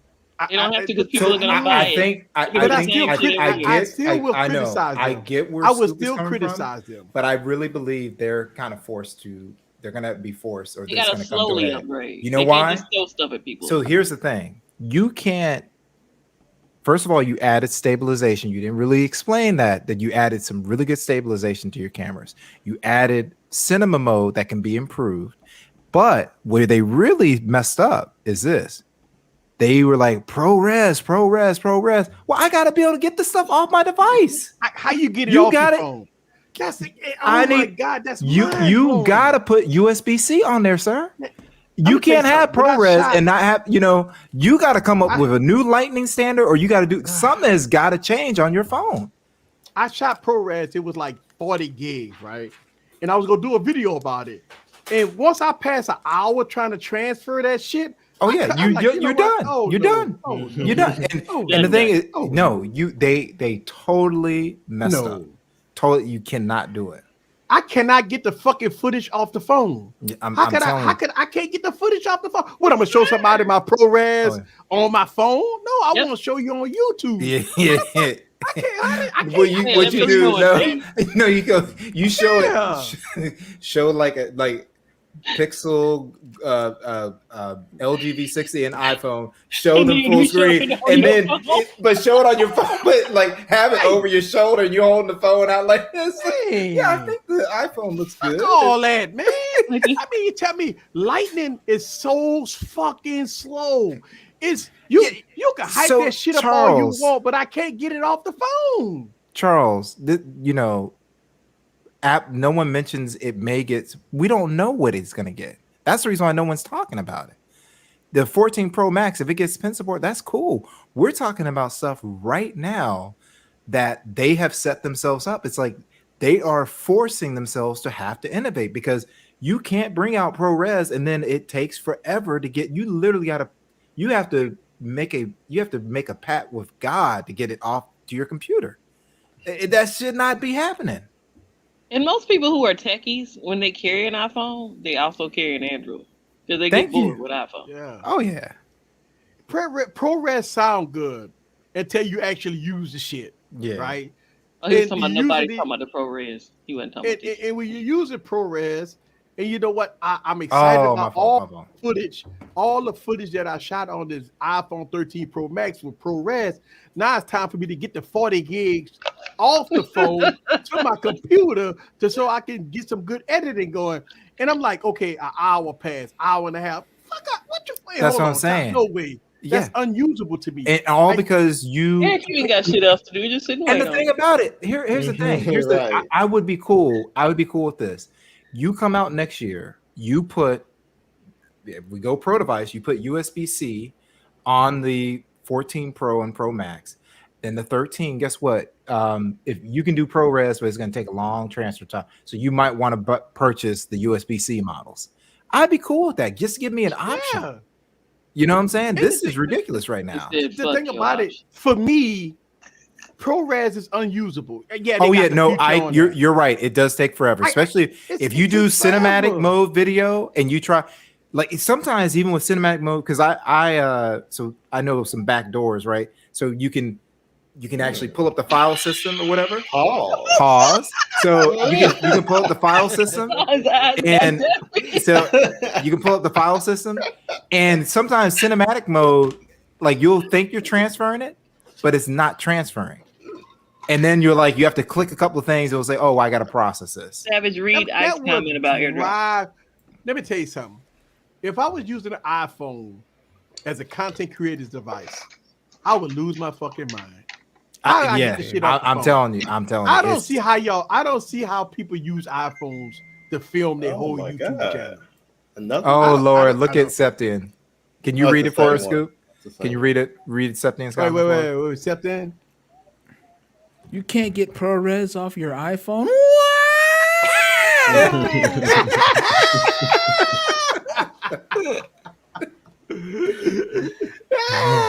you don't have to, because people are going to buy it. I still will criticize them. I get where I would still criticize them, but I really believe they're kind of forced to. They're gonna be forced, or they gotta slowly upgrade. You know why? Can't just throw stuff at people. So here's the thing: you can't. First of all, you added stabilization. You didn't really explain that you added some really good stabilization to your cameras. You added cinema mode that can be improved, but where they really messed up is this: they were like ProRes. Well, I gotta be able to get this stuff off my device. How you get it off your phone? That's my God, that's you gotta put USB-C on there, sir. You can't have ProRes and not have, you got to come up with a new lightning standard, or you got to do something has got to change on your phone. I shot ProRes, it was like 40 gigs, right? And I was gonna do a video about it. And once I passed an hour trying to transfer that shit, you're done. You're done. You're done. And the thing is, they totally messed up. Totally, you cannot do it. I cannot get the fucking footage off the phone. I can't get the footage off the phone. What, I'm gonna show somebody my ProRes on my phone? No, I want to show you on YouTube. I can't. What you do? No, you go. You show it. Show like Pixel, LG V60 and iPhone, show them full screen, and then but show it on your phone, but like have it over your shoulder, and you holding the phone out like this. Yeah, I think the iPhone looks good. Fuck all that, man. I mean, you tell me lightning is so fucking slow. It's you can hype that shit up all you want, but I can't get it off the phone. Charles, you know, no one mentions it may get. We don't know what it's gonna get. That's the reason why no one's talking about it. The 14 Pro Max, if it gets pin support, that's cool. We're talking about stuff right now that they have set themselves up. It's like they are forcing themselves to have to innovate because you can't bring out ProRes and then it takes forever to get. You literally you have to make a pact with God to get it off to your computer. That should not be happening. And most people who are techies, when they carry an iPhone, they also carry an Android because they get bored with iPhone. Yeah. Oh yeah. ProRes sound good until you actually use the shit. Yeah. Right. Oh, he was talking about nobody talking about the ProRes. He wasn't talking about this. And when you use a ProRes, and you know what? I'm excited about all the footage that I shot on this iPhone 13 Pro Max with ProRes. Now it's time for me to get the 40 gigs off the phone to my computer so I can get some good editing going. And I'm like, okay, an hour passed, hour and a half. Fuck up, what you playing? That's what I'm saying. No way. That's unusable to me. And all because you ain't got shit else to do. Just sitting. And the thing about it, here's the thing. I would be cool. I would be cool with this. You come out next year, if we go pro device, you put USB-C on the 14 Pro and Pro Max. Then the 13, guess what? If you can do ProRes, but it's going to take a long transfer time. So you might want to purchase the USB-C models. I'd be cool with that. Just give me an option. Yeah. You know what I'm saying? This is ridiculous right now. The thing about it, for me, ProRes is unusable. Yeah. You're right. It does take forever, especially if you do cinematic mode video and you try. Like sometimes even with cinematic mode, because I know some back doors, right? So you can actually pull up the file system or whatever. Pause. So you can pull up the file system, and so you can pull up the file system, and sometimes cinematic mode, like you'll think you're transferring it, but it's not transferring. And then you're like, you have to click a couple of things. It'll say, "Oh, I got to process this." Savage Reed, I comment about AirDrop. Let me tell you something. If I was using an iPhone as a content creator's device, I would lose my fucking mind. I'm telling you. I don't see how people use iPhones to film their whole YouTube channel. Lord, look at Septian. Can you read it for us, Scoop? Can you read it? Read Septian's comment. Wait, Septian. You can't get ProRes off your iPhone.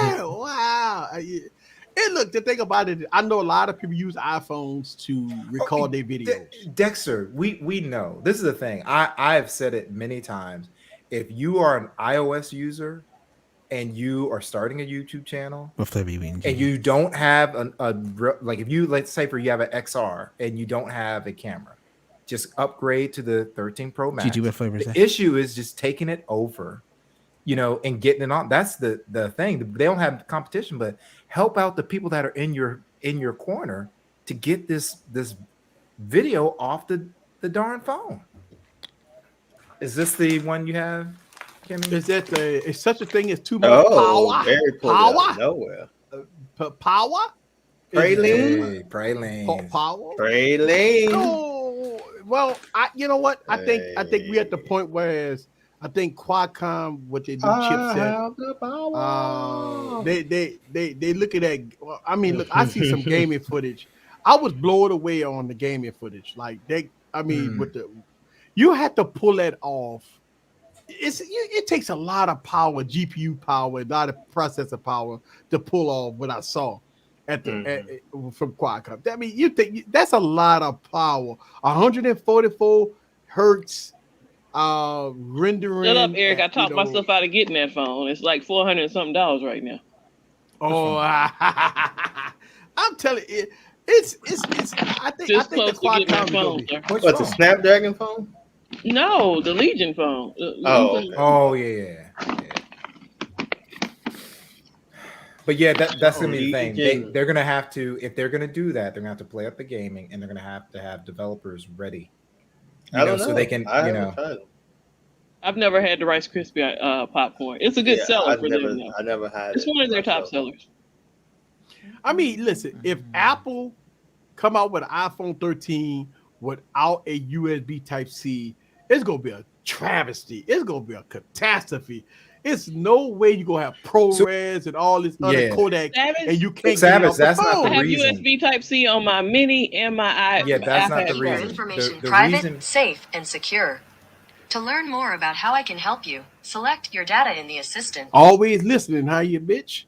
Wow. And look, the thing about it, I know a lot of people use iPhones to record their videos. Dexter, we know. This is the thing. I have said it many times. If you are an iOS user and you are starting a YouTube channel and you don't have if you, let's say you have an XR and you don't have a camera, just upgrade to the 13 Pro Max. The issue is just taking it over, and getting it on. That's the thing. They don't have competition, but help out the people that are in your corner to get this video off the darn phone. Is this the one you have, Kimmy? Is such a thing as too much power? Power? Nowhere. Power? Praline? Power? Praline? Oh, well, you know what? I think we're at the point where I think Qualcomm, what they do, chipset. They looking at. Well, I mean, look, I see some gaming footage. I was blown away on the gaming footage. Like you have to pull that off. It takes a lot of power, GPU power, a lot of processor power to pull off what I saw from Qualcomm. I mean, you think that's a lot of power. 144 hertz. Rendering. Shut up, Eric. I talked myself out of getting that phone. It's like $400 and something right now. Oh, I'm telling you, it's. I think the Qualcomm phone. What's a Snapdragon phone? No, the Legion phone. Oh yeah. But yeah, that's gonna be the thing. They're gonna have to, if they're gonna do that, they're gonna have to play up the gaming, and they're gonna have to have developers ready. I don't know. So they can, I've never had the Rice Krispie popcorn. It's a good seller for them. I never had. It's one of their top sellers. I mean, listen, if Apple come out with an iPhone 13 without a USB Type-C, it's gonna be a travesty. It's gonna be a catastrophe. It's no way you're gonna have ProRes and all this other codec, and you can't get it off the phone. I have USB Type-C on my Mini and my iPad. Yeah, that's not the reason. Information private, safe, and secure. To learn more about how I can help you, select your data in the assistant. Always listening, how you bitch?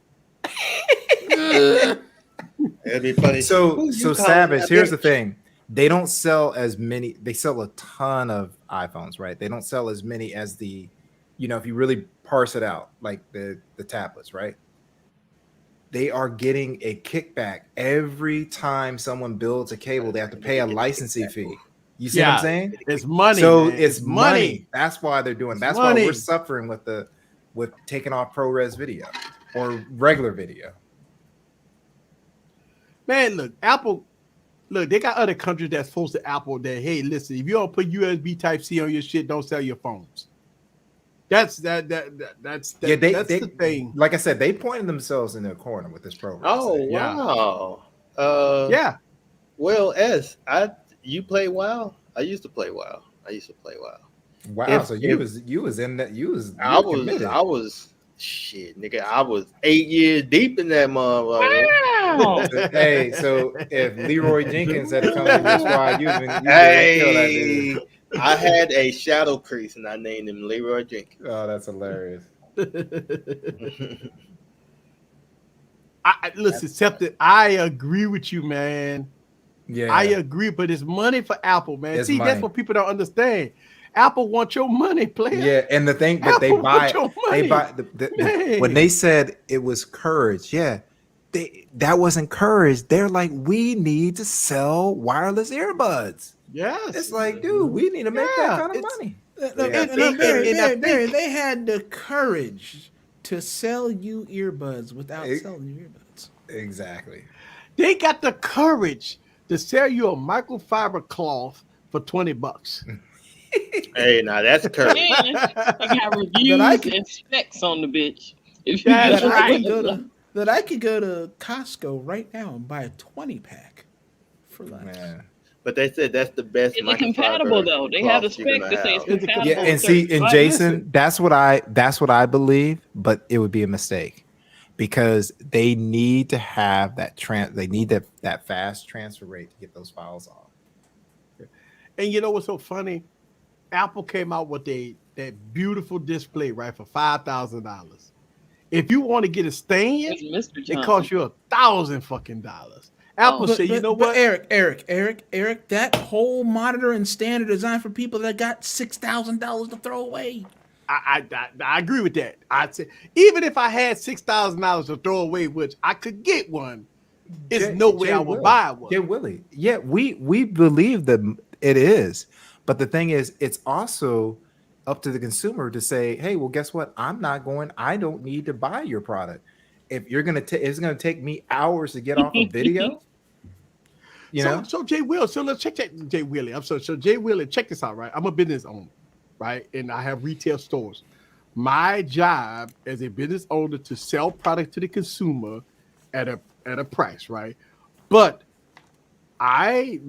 It'd be funny. So Savage, here's the thing. They don't sell as many. They sell a ton of iPhones, right? They don't sell as many as the, if you really parse it out, like the tablets, right? They are getting a kickback every time someone builds a cable. They have to pay a licensing fee. You see what I'm saying? It's money. So man. it's money. That's why they're doing. That's why we're suffering with taking off ProRes video or regular video. Man, look, Apple. Look, they got other countries that's forced to Apple that, hey, listen, if you don't put USB Type-C on your shit, don't sell your phones. That's the thing. Like I said, they pointed themselves in their corner with this program. Oh wow. Yeah. Well, you play WoW? I used to play WoW. Wow. So you was in that. I was shit, nigga. I was 8 years deep in that motherfucker. Wow. Hey, so if Leroy Jenkins had come to this squad, you'd been kill that dude. I had a shadow priest and I named him Leroy Jenkins. Oh, that's hilarious. Listen, Septic, I agree with you, man. Yeah, I agree, but it's money for Apple, man. It's money. That's what people don't understand. Apple wants your money, player. Yeah, and the thing that they buy when they said it was courage, that wasn't courage. They're like, we need to sell wireless earbuds. Yes, it's like, dude, we need to make that kind of money. They had the courage to sell you earbuds without selling you earbuds. Exactly. They got the courage to sell you a microfiber cloth for $20. Hey, now that's courage. They got reviews and specs on the bitch. That I could go to Costco right now and buy a 20-pack for less. Man. But they said that's the best. Is it compatible though? They have the spec that says compatible. Yeah, and see, and Jason, that's what I believe, but it would be a mistake because they need to have that they need that fast transfer rate to get those files off. And you know what's so funny? Apple came out with that beautiful display, right, for $5,000. If you want to get a stand, it costs you $1,000 fucking dollars. Apple said, you know what? Eric, that whole monitor and stand are designed for people that got $6,000 to throw away. I agree with that. I'd say even if I had $6,000 to throw away, which I could get one, there's no way I would buy one. Yeah, Willie. Yeah, we believe that it is, but the thing is, it's also up to the consumer to say, hey, well, guess what? I don't need to buy your product. If you're gonna it's gonna take me hours to get off a video. So Jay Will, so let's check that Jay Willie. So Jay Willie, check this out, right? I'm a business owner, right? And I have retail stores. My job as a business owner to sell product to the consumer at a price, right? But I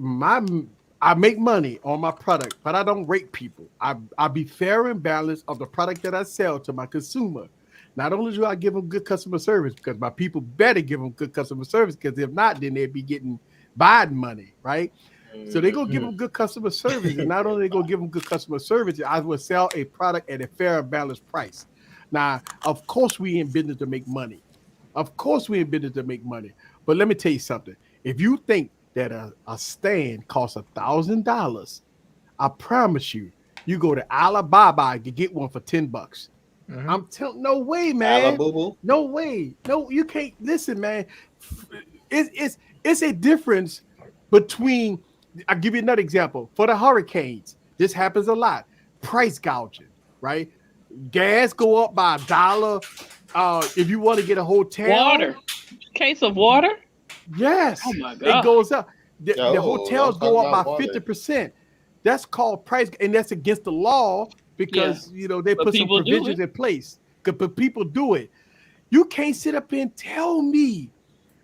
make money on my product, but I don't rate people. I be fair and balanced of the product that I sell to my consumer. Not only do I give them good customer service, because my people better give them good customer service, because if not, then they'd be getting bad money, right? So they're going to give them good customer service. And not only are they going to give them good customer service, I will sell a product at a fair and balanced price. Now, of course, we in business to make money. But let me tell you something. If you think that a stand costs $1,000, I promise you, you go to Alibaba and get one for $10. I'm telling, no way, man. No way. No, you can't. Listen, man. It's a difference between. I'll give you another example. For the hurricanes, this happens a lot. price gouging, right? Gas go up by $1. If you want to get a hotel, Water. Case of water? Yes. Oh my God. It goes up. The Oh, hotels don't go talk up about by water. 50%. That's called price, and that's against the law because they But put some people do provisions in place. But people do it. You can't sit up and tell me,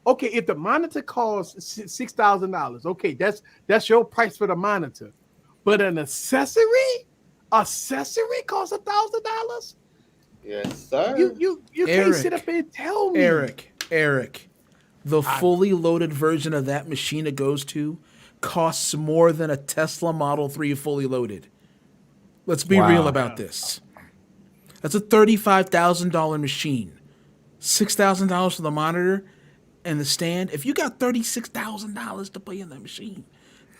okay, if the monitor costs $6,000, okay, that's your price for the monitor. But an accessory costs $1,000. Yes, sir. You can't sit up and tell me. Eric, the fully loaded version of that machine it goes to costs more than a Tesla Model 3 fully loaded. Let's be real about this. That's a $35,000 machine. $6,000 for the monitor and the stand. If you got $36,000 to play in that machine,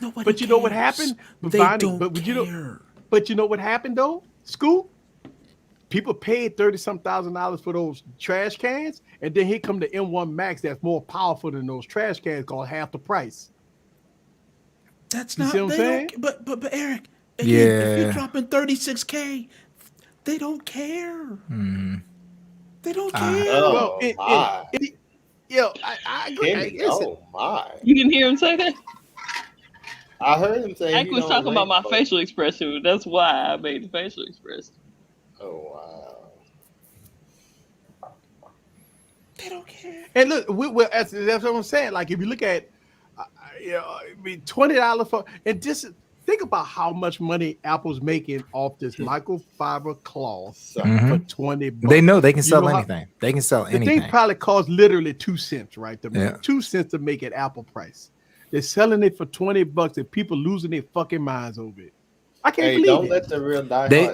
nobody But you know what happened? They don't care. But you know what happened though? Scoop? People paid $30,000 for those trash cans, and then here come the M1 Max that's more powerful than those trash cans, called half the price. That's You not. see what I'm saying? But Eric, again, if you're dropping $36K, they don't care. They don't care. Oh, well, my. I agree. Kimmy, oh, my. You didn't hear him say that? I heard him say Ike was talking about my facial expression. That's why I made the facial expression. Oh, wow. They don't care. And look, that's what I'm saying. Like, if you look at, $20 for, and just think about how much money Apple's making off this microfiber cloth for $20. They know they can sell anything. They can sell anything. The thing probably costs literally 2 cents, right? 2 cents to make it Apple price. They're selling it for $20, and people losing their fucking minds over it. I can't believe don't it. let the real die. They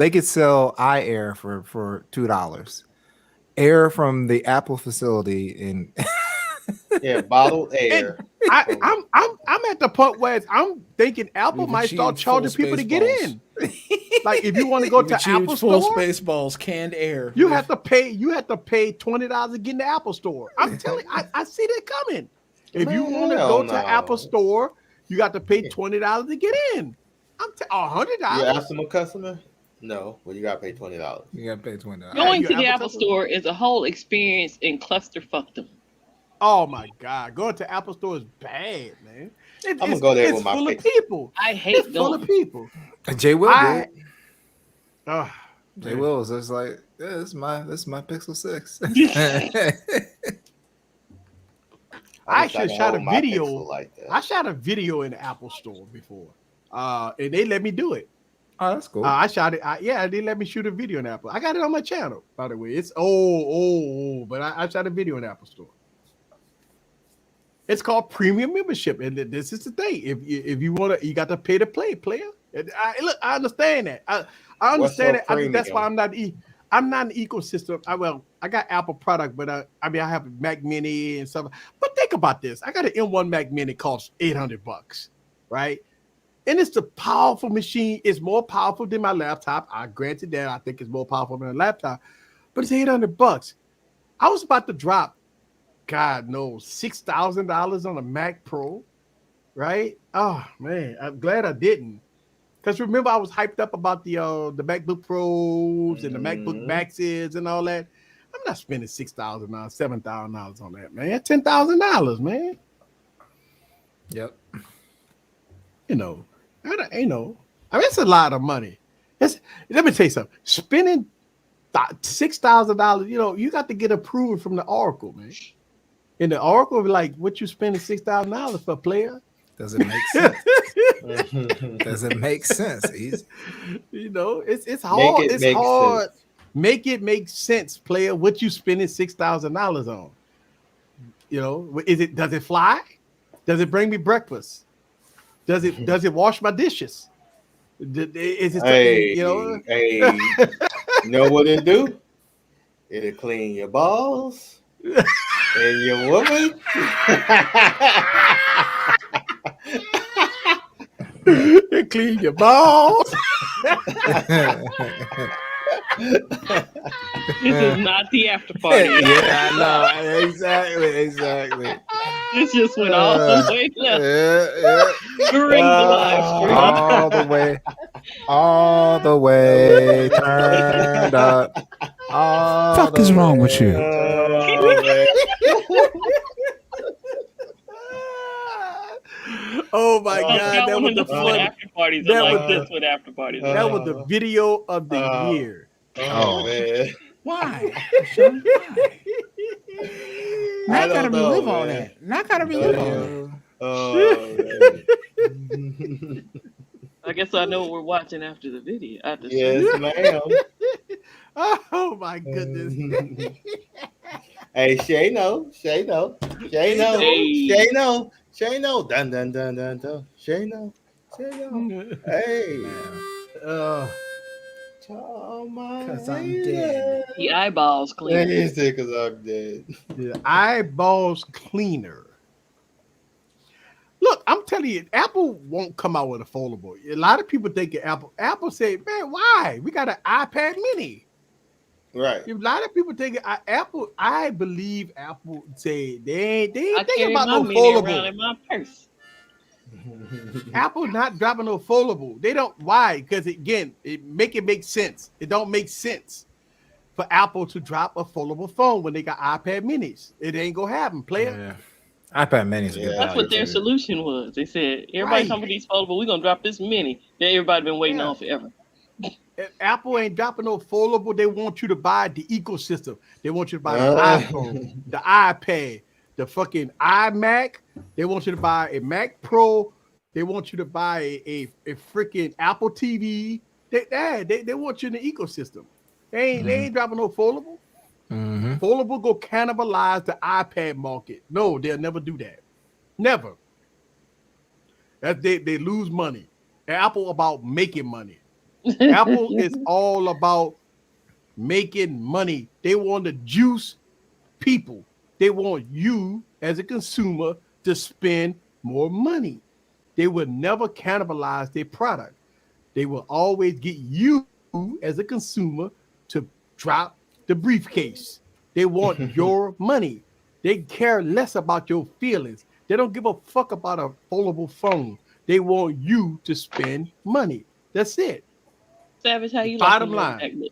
could sell eye air for $2. Air from the Apple facility in bottled air. I'm at the point where I'm thinking Apple might start charging people to get in. Like, if you want to go to Apple full Store, Spaceballs, canned air. you have to pay $20 to get in the Apple Store. I'm telling you, I see that coming. If you want to go to Apple Store, you got to pay $20 to get in. I'm $100. You ask them a customer? No, well, you gotta pay $20. You gotta pay $20. Going to the Apple Store is a whole experience in clusterfuckdom. Oh my God, going to Apple Store is bad, man. I'm gonna go there with my full of people. I hate full of people. Jay Will did. Jay Will was just like, yeah, this is my Pixel 6. I actually shot a video. Like that. I shot a video in the Apple Store before, and they let me do it. Oh, that's cool. I shot it. They let me shoot a video in Apple. I got it on my channel, by the way. It's old, but I shot a video in the Apple Store. It's called premium membership, and this is the thing. If you want to, you got to pay to play, player. I understand that. I understand that. I think that's why I'm not an ecosystem. I got Apple product, but I have a Mac Mini and stuff. But think about this. I got an M1 Mac Mini costs $800, right? And it's a powerful machine. It's more powerful than my laptop. I granted that. I think it's more powerful than a laptop, but it's $800. I was about to drop, God knows, $6,000 on a Mac Pro, right? Oh man, I'm glad I didn't. Because remember, I was hyped up about the MacBook Pros and the MacBook Maxes and all that. I'm not spending $6,000, $7,000 on that, man. $10,000, man. Yep. It's a lot of money. Let me tell you something. Spending $6,000, you got to get approval from the Oracle, man. And the Oracle be like, what you spending $6,000 for, player? Does it make sense? Does it make sense? It's hard. It's hard. Make it make sense, player. What you spending $6,000 on? Does it fly? Does it bring me breakfast? Does it wash my dishes? Is it you know what it do? It'll clean your balls and your woman. It clean your balls. This is not the after party. Yeah, I know. Exactly. This just went all the way left. During the live stream. All the way turned up. Fuck is wrong with you? Oh my God, that was the fun. After parties That like was this with after parties. That was the video of the year. Oh man. Why? Now I gotta relive all that. Now I gotta relive all that. I guess I know what we're watching after the video. Yes, ma'am. Oh my goodness. Hey, Shay know. Dun dun dun dun dun. Shay know. Hey. Oh my. Because I'm dead. The eyeballs cleaner. He said, because I'm dead. The eyeballs cleaner. Look, I'm telling you, Apple won't come out with a foldable. A lot of people think Apple say, man, why? We got an iPad mini. Right. A lot of people think Apple. I believe Apple say they ain't thinking about no foldable. In my purse. Apple not dropping no foldable. They don't. Why? Because again, it make sense. It don't make sense for Apple to drop a foldable phone when they got iPad minis. It ain't gonna happen, player. Yeah. iPad minis. That's what their solution was. They said, everybody come with these foldable. We're gonna drop this mini that everybody been waiting on forever. If Apple ain't dropping no foldable, they want you to buy the ecosystem. They want you to buy the iPhone, the iPad, the fucking iMac. They want you to buy a Mac Pro. They want you to buy a freaking Apple TV. They want you in the ecosystem. They ain't dropping no foldable. Foldable go cannibalize the iPad market. No, they'll never do that. Never. That they lose money. Apple about making money. Apple is all about making money. They want to juice people. They want you as a consumer to spend more money. They will never cannibalize their product. They will always get you as a consumer to drop the briefcase. They want your money. They care less about your feelings. They don't give a fuck about a foldable phone. They want you to spend money. That's it. Savage, how you bottom line.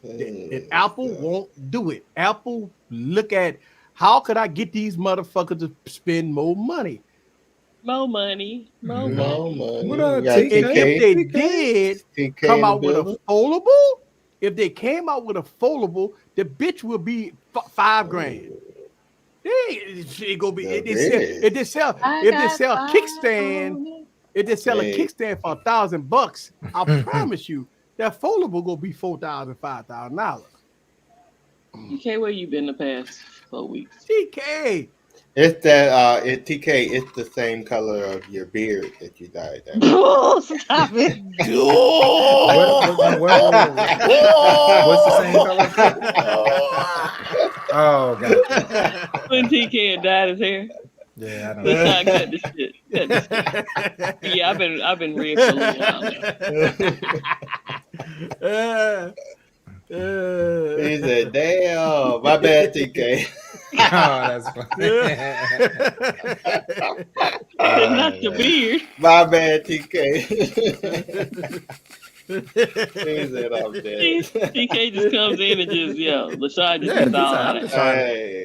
And Apple won't do it. Apple look at how could I get these motherfuckers to spend more money? More money. What up, TK? And if they did come out with a foldable, if they came out with a foldable, the bitch will be $5,000. It go be if they sell a kickstand. If they sell a kickstand for $1,000, I promise you that foldable gonna be $4,000, $5,000. TK, where you been the past 4 weeks? TK, it's that TK. It's the same color of your beard that you dyed. Oh, stop it! What's the same color? Oh god! When TK had dyed his hair. Yeah, I don't know. Cut this shit. Yeah, I've been red for a little while. He said, "Damn, my bad, TK." Oh, that's funny. Not your beard. My bad, TK. He said, "I'm dead." TK just comes in and just LaShawn just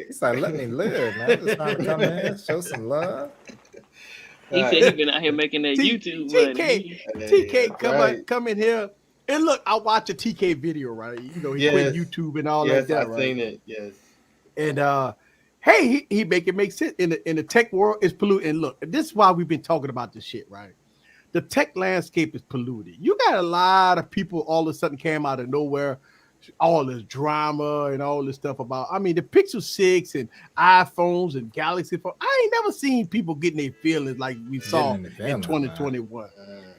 he's like, let me live, man. Just trying to come in, show some love. He said he's been out here making that YouTube money. TK, come in here. And look, I watch a TK video, right? You know, he quit YouTube and all that. Yes, I've right? seen it. Yes. And hey, he make it make sense. In the tech world, it's polluted. And look, this is why we've been talking about this shit, right? The tech landscape is polluted. You got a lot of people all of a sudden came out of nowhere, all this drama and all this stuff about. I mean, the Pixel 6 and iPhones and Galaxy phone. I ain't never seen people getting their feelings like we saw in 2021.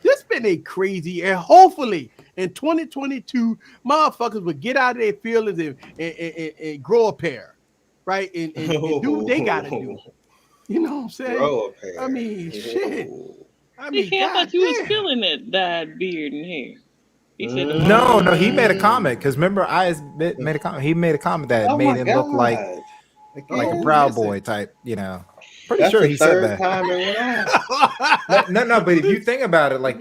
This been a crazy, and hopefully in 2022, motherfuckers will get out of their feelings and grow a pair, right? And do what they gotta do. You know what I'm saying? Grow a pair. I mean, shit. I mean, I thought you was feeling that dyed beard and hair. He said no, he made a comment because remember I made a comment. He made a comment that made him look like a Proud Boy type, you know. Pretty That's sure the he said third that. time it went on. No. But if you think about it, like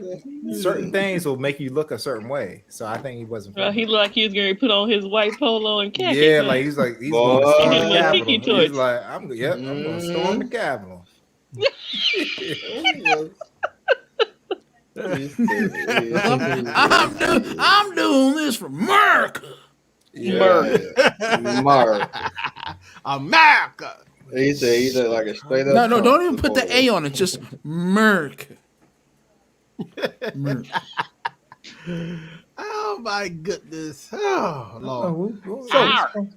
certain things will make you look a certain way. So I think he wasn't. Well, he looked like he was going to put on his white polo and khakis. Yeah, huh? like he's going to Boy. storm the Hit him with Capitol. tiki He's torch. like, I'm going to storm the Capitol. I'm doing this for America. Mark. America. He said he looked like a straight up. No, Trump don't even put the supporter. A on it. Just America. America. Oh my goodness. Oh Lord. So,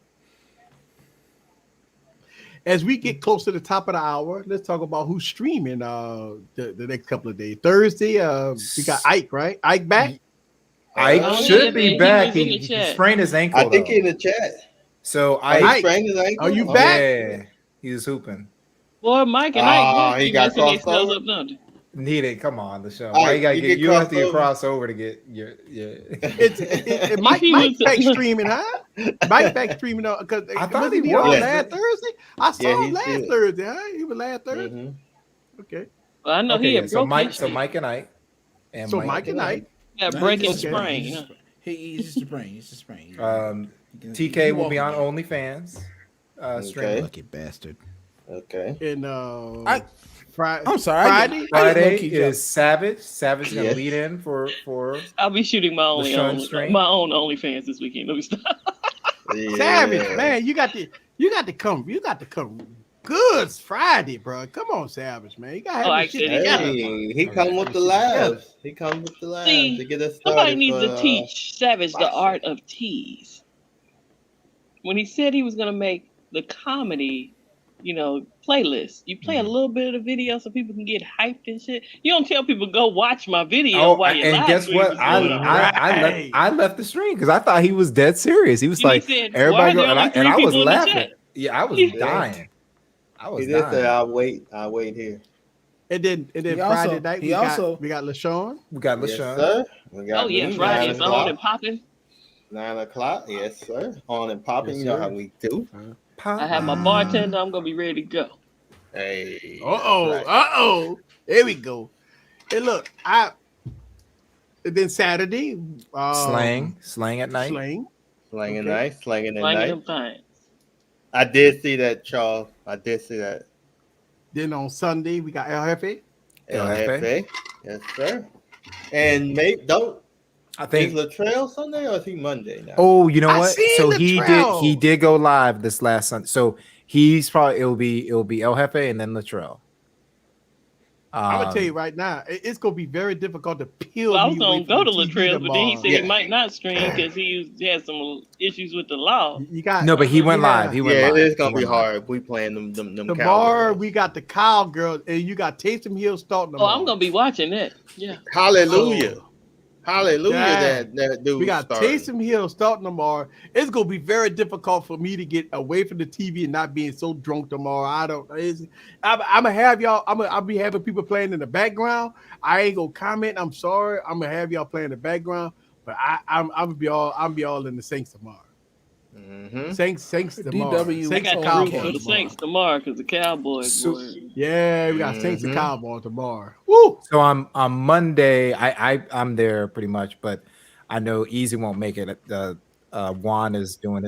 As we get close to the top of the hour, let's talk about who's streaming the next couple of days. Thursday, we got Ike, right? Ike back? Ike Oh, should yeah, be he back. was in He the chat. sprained his ankle. I think though. he in the chat. So Ike Ike, sprained his ankle. Are you Oh, back? yeah, he was hooping. Boy, Mike and Ike, he got messing crossed themselves over? up, don't they? He didn't come on the show. Ike, Why you gotta you get? get You have to get crossed crossover to get your. It Mike back streaming, huh? Mike back streaming because I thought he on was. last Thursday. I saw Yeah, him last did. Thursday, huh? He was last Thursday. Mhm. Okay. Well, I know he had so broken his Mike and Ike, and So Mike and Ike. got No, breaking he's just- sprain. he's huh? just- He's just a brain. He's just a brain. TK will be on OnlyFans. Streaming. Lucky bastard. Okay. And Friday. I'm sorry. Friday. Friday low-key is Savage. Savage is gonna Yes. lead in for. I'll be shooting my own stream? OnlyFans this weekend. Let me stop. Yeah. Savage, man, you got to come good Friday, bro. Come on, Savage, man. You got to have Oh, your I shit said it. together. Hey, he come with the labs. He come with the labs See, to get us started. Somebody needs for, to teach Savage the boxing. art of tease. When he said he was going to make the comedy, playlist, you play a little bit of the video so people can get hyped and shit. You don't tell people go watch my video while you're and live guess streaming what? what's going on. I left the stream because I thought he was dead serious. He was And he like, said, everybody, "Why are go, there and only I three was people in the laughing. chat?" Yeah, I was Yeah. dying. I was He did say, dying. I'll wait here. And then He Friday also- night he we also- got LaShawn. We got Yes, LaShawn. sir. We got Oh, yeah, me, Friday 9 is on o'clock. and popping. 9 o'clock. Yes, sir. On and popping. Yes, you know sir. how we do. I have my bartender. I'm going to be ready to go. Hey. Uh-oh. There we go. Hey, look, and then Saturday, Slang at night. Slang. Slanging Okay. night. Slanging at Slanging night. them things. I did see that, Charles. I did see that. Then on Sunday we got LFA. LFA. Yes, sir. And I is think. Latrell Sunday or is he Monday now? Oh, you know I what? seen So the he trail. did go live this last Sunday. So he's probably it'll be El Jefe and then Latrell. I'm gonna tell you right now, it's gonna be very difficult to peel. Well, I was me going away to go to from the TV Latrell, but then he tomorrow. said Yeah. he might not stream because he had some issues with the law. You got No, but he went live. He went Yeah, live. it is gonna He be went live. hard if we playing them tomorrow. Cowboys. We got the Cowgirls, and you got Taysom Hill starting Oh, tomorrow. I'm going to be watching that. Yeah. Hallelujah. Hallelujah. Yeah. That dude. We got started. Taysom Hill starting tomorrow. It's gonna be very difficult for me to get away from the TV and not being so drunk tomorrow. I'm gonna have y'all. I'll be having people playing in the background. I ain't gonna comment. I'm sorry. I'm gonna have y'all play in the background, but I'm gonna be all in the Saints tomorrow. Mhm. Saints tomorrow. DW I Saints got and to root for Cowboys the tomorrow. Saints tomorrow because the Cowboys. So- boy. Yeah, we got Saints and Mhm. Cowboys tomorrow. Woo! So on Monday, I'm there pretty much, but I know Easy won't make it. Juan is doing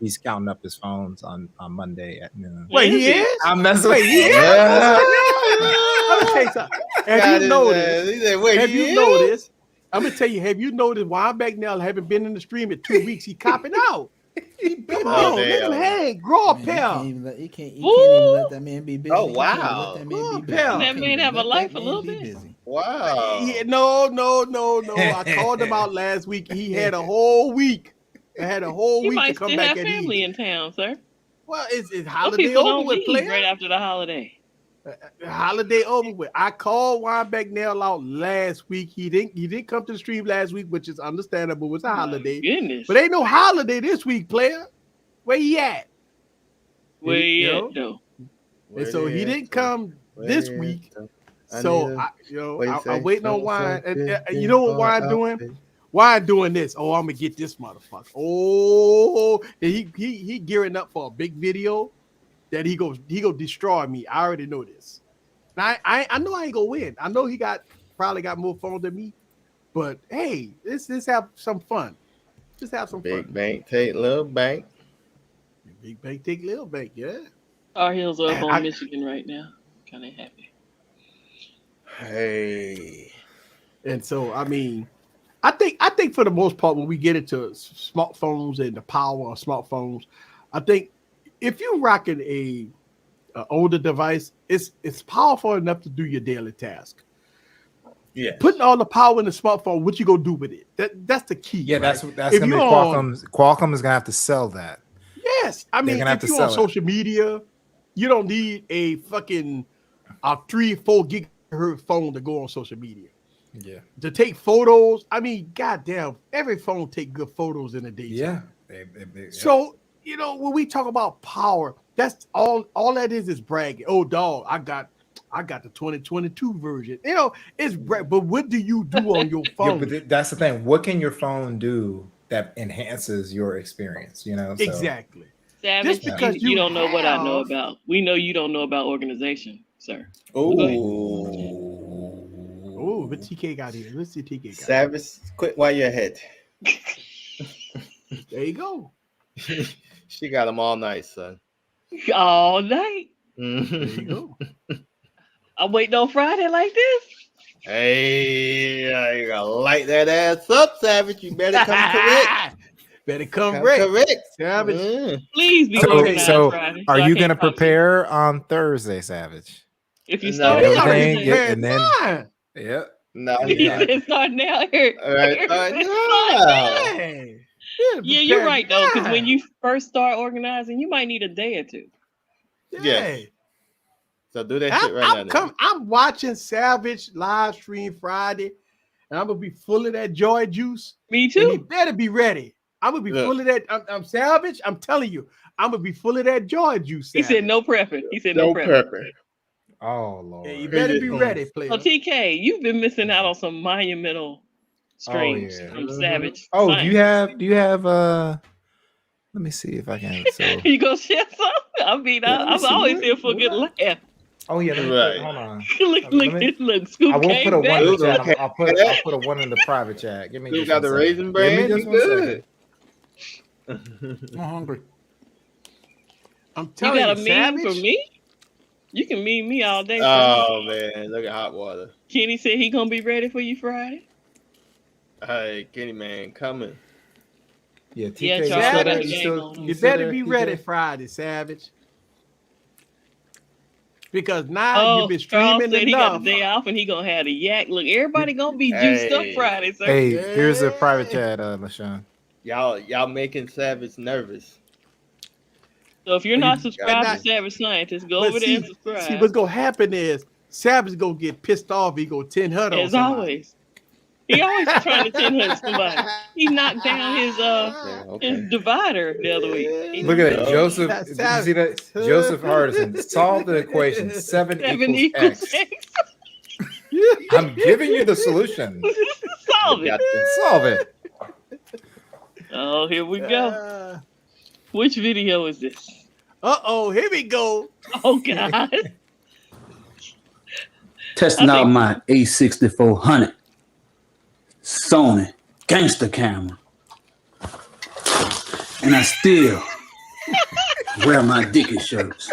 he's counting up his phones on Monday at noon. Wait, he Is he? is? I'm messing Wait, with he is? Yeah. Let me tell you something. Got Have you his noticed? ass. He said, "Wait, Have he you is?" noticed? I'm gonna tell you. Have you noticed? Why back now haven't been in the stream in 2 weeks? He copping out. Come on, let him damn. hang, grow a Man, pair. he can't even Ooh. let that man be busy. Oh, He can't even wow. let that man Oh, be busy. pal. He That can't man even have a let life that a man little be bit. Wow. busy. No. I called him out last week. He had a whole week. I had a whole He week to might come still back have at family easy. in town, sir. Well, it's Some holiday people over don't with, leave player. right after the holiday. Holiday over with. I called Weinbecknell out last week. He didn't come to the stream last week, which is understandable. It was a holiday. Goodness. But ain't no holiday this week, player. Where he at? Where you know? at, though? And so he didn't come this week. So I'm waiting on Wine. And you know what Wine doing? Wine doing this. Oh, I'm gonna get this motherfucker. Oh, and he gearing up for a big video. that he go destroy me. I already know this. Now, I know I ain't gonna win. I know he probably got more phones than me, but hey, let's have some fun. Just have some fun. Big bank take little bank. Big bank take little bank, yeah. Our Hills are up on Michigan right now. Kind of happy. Hey. And so I mean, I think for the most part, when we get into smartphones and the power of smartphones, I think if you're rocking a older device, it's powerful enough to do your daily task. Yeah. Putting all the power in the smartphone, what you gonna do with it? That's the key. Yeah, right? that's gonna be Qualcomm is gonna have to sell that. Yes, I mean, if you're on social media, you don't need a fucking 3-4 gigahertz phone to go on social media. Yeah. To take photos, I mean, goddamn, every phone take good photos in the daytime. Yeah. So, when we talk about power, that's all that is bragging. Oh, dog, I got the 2022 version. It's but what do you do on your phone? Yeah, but that's the thing. What can your phone do that enhances your experience? Exactly. Savage, just because you don't know what I know about. We know you don't know about organization, sir. Oh, but TK got here. Let's see TK got Savage, quit while you're ahead. There you go. She got them all night, son. All night. There you go. I'm waiting on Friday like this. Hey, you gotta light that ass up, Savage. You better come correct. Better come correct. Savage. Please be organized. So, Friday. Are you gonna prepare on Thursday, Savage? If you start and then yeah. No, he said start now. All right, start now. Yeah, you're right though, because when you first start organizing, you might need a day or two. Yeah. So do that shit right now. I'm watching Savage live stream Friday, and I'm gonna be full of that joy juice. Me too. And he better be ready. I'm gonna be full of that. I'm Savage. I'm telling you, I'm gonna be full of that joy juice. Savage. He said no prepping. He said no prepping. Oh Lord. Yeah, you better be ready, player. So TK, you've been missing out on some monumental streams from Savage. Oh, do you have let me see if I can. So you gonna share some? I mean, I'm always here for a good laugh. Oh yeah, hold on. look, Scoop. I won't put a one in the chat. I'll put a one in the private chat. Give me you got the Raisin Bran. Give me just I'm hungry. I'm telling you, got a meme for me? You can meme me all day. Oh man, look at hot water. Kenny said he gonna be ready for you Friday. Hey, Kenny man, coming. Yeah, TK, you better be ready Friday, Savage. Because now you've been streaming said enough. He got the day off and he gonna have the yak. Look, everybody gonna be juiced up Friday. Sir. Hey, here's a private chat, LaShawn. Y'all making Savage nervous. So if you're not subscribed to Savage Scientist, go over there and subscribe. See, what's gonna happen is Savage gonna get pissed off. He gonna 10-HUD on as somebody. Always. He always trying to 10-HUD somebody. He knocked down his divider the other week. Look at it, Joseph. Did you see that? Joseph Hardison solved the equation. 7 equals X. I'm giving you the solution. Solve it. Solve it. Oh, here we go. Which video is this? Here we go. Oh God. Testing out my A6400 Sony gangster camera, and I still wear my Dickie shirts.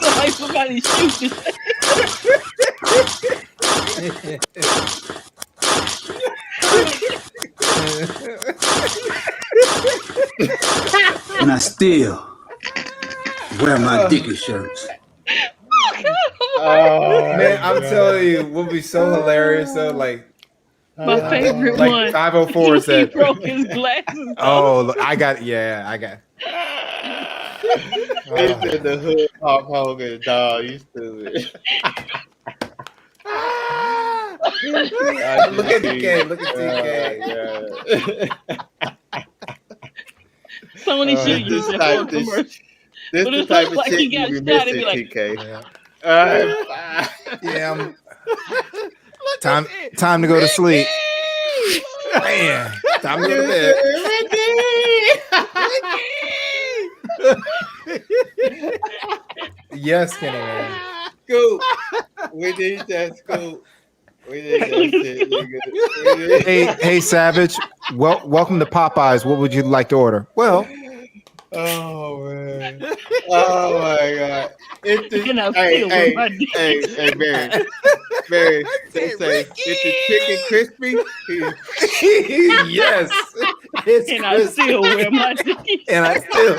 Like somebody shooting. And I still wear my Dickie shirts. Oh man, I'm telling you, what would be so hilarious though, like my favorite like one. 504 said he broke his glasses. Oh, look, I got. They said the hood Hulk Hogan, dog. You stupid. Look at TK. Look at TK. Sony should use that for commercial. This but the it type looks of like shit he you got be shot and missing, be like, TK. Yeah. Time to go to sleep. Man, time to go to bed. Yes, Kenny man. Scoop. We need that, Scoop. We need that shit, nigga. Hey, Savage. Welcome to Popeyes. What would you like to order? Well, Oh man. Oh my god. It's the, And I'm hey, still hey, with my dick. hey, Barry, they say it's the chicken crispy. yes. It's And I crispy. still wear my dick. And I still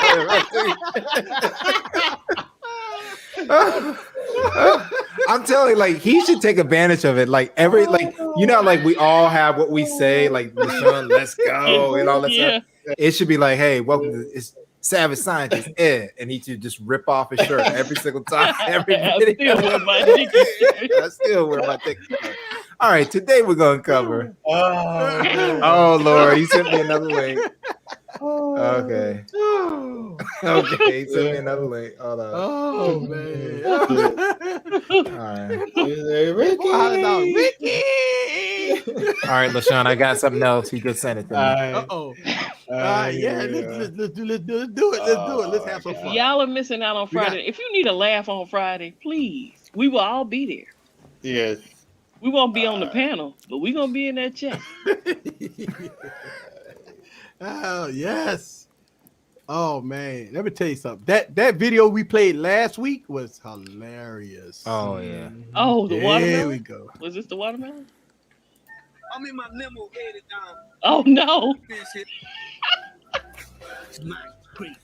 I'm telling you, like, he should take advantage of it. Like like we all have what we say, like LaShawn, let's go, and all that stuff. It should be like, hey, welcome to it's Savage Scientist, and he should just rip off his shirt every single time, every video. I still wear my dick. I still wear my dick. All right, today we're gonna cover. Oh Lord, he sent me another link. Okay. Okay, he sent me another link. Hold on. Oh man. All right. Ricky. All right, LaShawn, I got something else. He just sent it to me. Uh-oh. Yeah, let's do it. Let's do it. Let's have some fun. Y'all are missing out on Friday. If you need a laugh on Friday, please, we will all be there. Yes. We won't be on the panel, but we're gonna be in that chat. Oh yes. Oh man, let me tell you something. That video we played last week was hilarious. Oh yeah. Oh, the watermelon. There we go. Was this the watermelon? I'm in my limo headed down. Oh no. Great.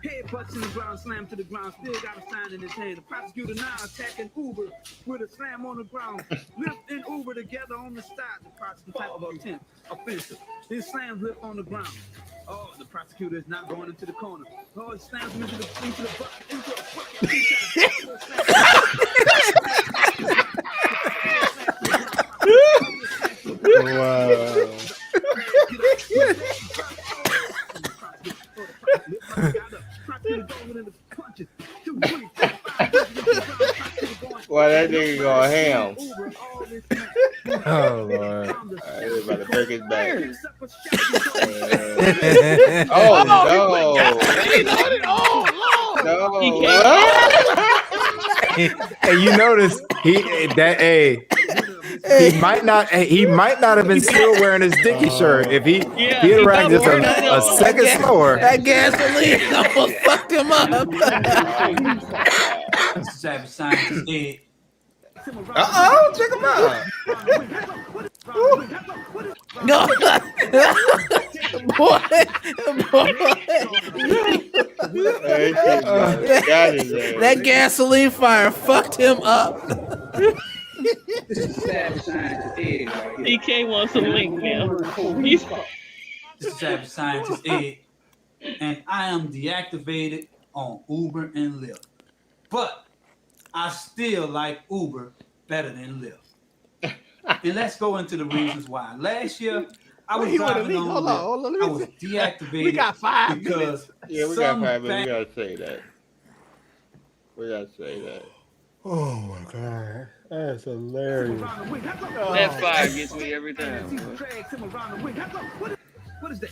Head butts in the ground, slam to the ground, still got a sign in his hand. The prosecutor now attacking Uber with a slam on the ground. Lyft and Uber together on the side. The prosecutor type of attempt offensive. His slams Lyft on the ground. Oh, the prosecutor is not going into the corner. Oh, it slams him into a bucket, into a bucket. Wow. Why that nigga going ham? Oh Lord. He's about to break his back. No. Hey, you notice he might not have been still wearing his Dickie shirt if he had just a second slower. That gasoline almost fucked him up. Savage Scientist dead. Check him out. No. Boy. That gasoline fire fucked him up. This is Savage Scientist dead. DK wants a link now. This is Savage Scientist dead. And I am deactivated on Uber and Lyft. But I still like Uber better than Lyft. And let's go into the reasons why. Last year, I was driving on Lyft. I was deactivated. We got 5 because Yeah, we got 5 minutes. We gotta say that. Oh my God, that's hilarious. That fire gets me every time. What is that?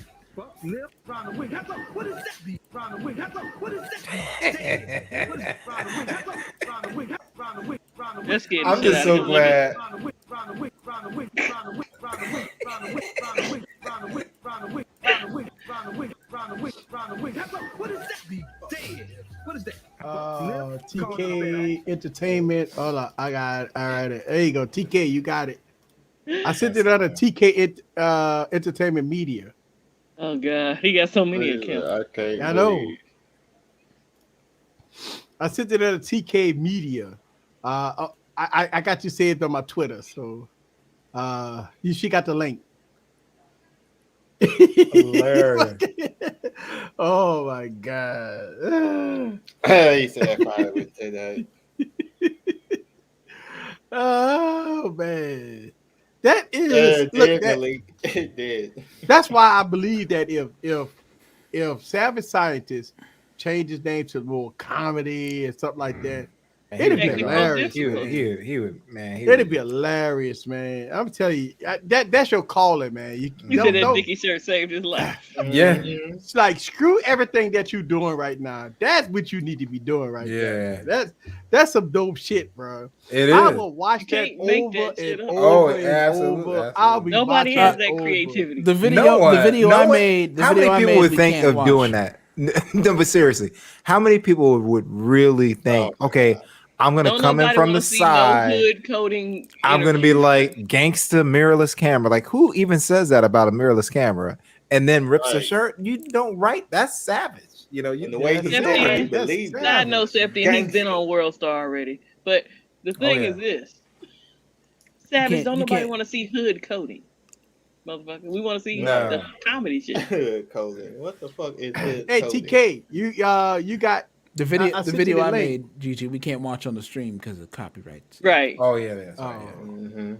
Live round the wing. What is that? Round the wing. What is that? Let's get I'm just so glad. What is that? TK Entertainment. Hold on, I got it. All right, there you go. TK, you got it. I sent it out of TK Entertainment Media. Oh God, he got so many accounts. Okay, I know. I sent it out of TK Media. I got you saved on my Twitter, so she got the link. Hilarious. Oh my God. He said that probably would say that. Oh man. That is look, it did. That's why I believe that if Savage Scientist changed his name to more comedy and something like that, It'd be Technical hilarious. difficulty. He would, man. It'd be hilarious, man. I'm telling you, that's your calling, man. You He said that don't. Dickie shirt saved his life. Yeah. It's like screw everything that you're doing right now. That's what you need to be doing right Yeah. there. That's some dope shit, bro. It I is. will watch You that can't make over that shit and up. over Oh, and absolutely, over. I'll be Nobody watching has it that over. creativity. The video, No one. the video No I one- made. The How video many I people made, would we think can't of watch. doing that? No, but seriously, how many people would really think, okay, I'm gonna Don't come in nobody from wanna the see side. No hood coating. I'm gonna be interview. like gangsta mirrorless camera. Like, who even says that about a mirrorless camera? And then rips a Right. shirt. You don't write. That's savage. You know. And the way he Yeah, said it, yeah. you believe That's it. I know Septi, and he's been on World Star already. But the thing yeah. is this: Savage, can't- don't you nobody can't- want to see hood coding, motherfucker. We want to see No. the comedy shit. Hood coding. What the fuck is hood Hey coding? TK, you got The video, I the sent video you the I link. made, Gigi, we can't watch on the stream because of copyrights. Right. Oh yeah, that's right. Yeah. Mm-hmm.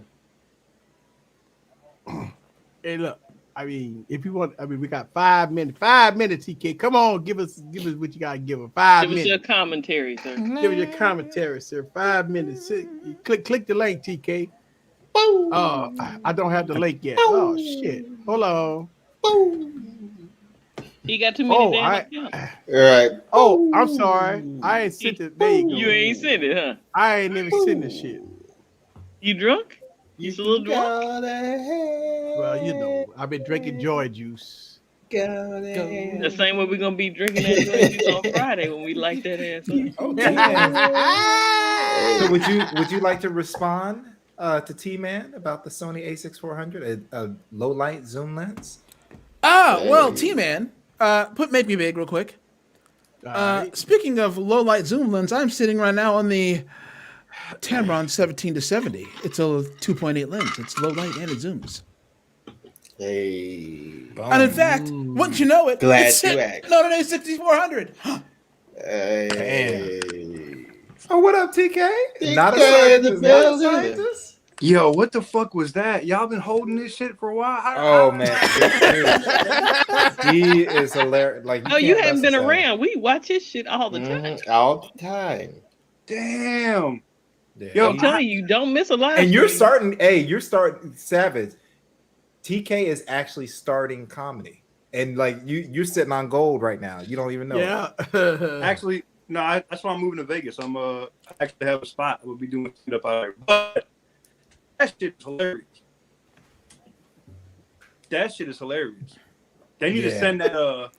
hey look. I mean, if you want, I mean, we got 5 minutes. 5 minutes, TK. Come on, give us what you gotta give us. 5 Give us minutes. your commentary, sir. Give us your commentary, sir. 5 minutes. Click the link, TK. Oh, I don't have the link yet. Oh shit. Hold on. He got too many Oh, damn I- accounts. Right. Oh, I'm sorry. I ain't sent it. There you go. You ain't sent it, huh? I ain't never seen this shit. You drunk? You a little drunk? Well, you know, I've been drinking joy juice. The same way we're gonna be drinking that joint juice on Friday when we light that ass up. So would you like to respond to T-Man about the Sony A6400, a low light zoom lens? Well, T-Man, make me big real quick. Alright. Speaking of low light zoom lens, I'm sitting right now on the Tamron 17-70. It's a 2.8 lens. It's low light and it zooms. Hey. And in fact, wouldn't you know it, Glad it's you sitting asked. on an A6400. Hey. Oh, what up, TK? Not a TK in scientist. the Not a building. scientist. Yo, what the fuck was that? Y'all been holding this shit for a while? Oh man, he is hilarious. Like, No, you can't haven't mess been with that. around. We watch his shit all the time. Mhm. All the time. Damn. Yeah. Yo, I'm telling you, don't miss a live. And you're stream. starting. Hey, you're starting Savage. TK is actually starting comedy, and like you're sitting on gold right now. You don't even know. Yeah. Actually, no, that's why I'm moving to Vegas. I'm actually have a spot. We'll be doing stand up out there. But that shit is hilarious. That shit is hilarious. They need to Yeah. send that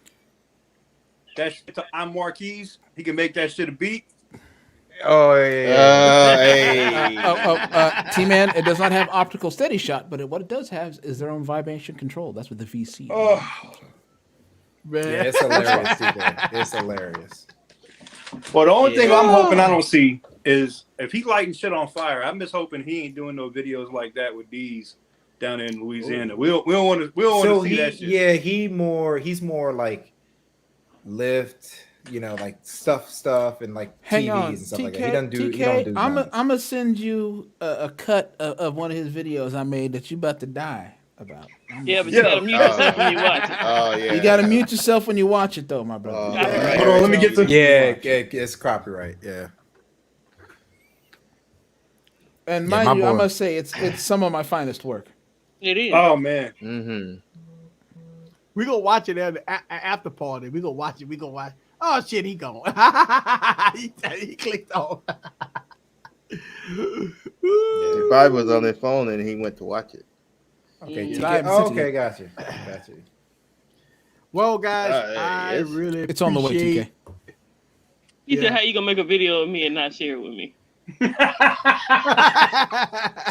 shit to I'm Marquise. He can make that shit a beat. Oh yeah. Hey. T-Man, it does not have optical steady shot, but what it does have is their own vibration control. That's what the VC is. Oh, Man. Yeah, it's hilarious. TK. It's hilarious. well, the only thing Yeah. I'm hoping I don't see is if he lighting shit on fire. I'm just hoping he ain't doing no videos like that with these down in Louisiana. We don't want to see that shit. Yeah, he's more like lift, like stuff and like Hang TVs on, and stuff TK, like that. He don't do I'm guns. gonna send you a cut of one of his videos I made that you about to die about. Yeah, but you gotta mute yourself when you watch it. Oh yeah. You gotta mute yourself when you watch it, though, my brother. Copyright. Hold on, let me get the. Yeah, it's copyright. Yeah. And Yeah, mind my you, I boy. must say it's some of my finest work. It is. Oh man. Mm-hmm. We gonna watch it at the after party. We gonna watch it. We gonna watch. Oh shit, he gone. he clicked on. He probably was on his phone and he went to watch it. Okay. Mm. TK. I haven't sent it Okay, yet. got you. Well, guys, Hey, I it's- really It's on the way, appreciate- TK. He Yeah. said, "How you gonna make a video of me and not share it with me?"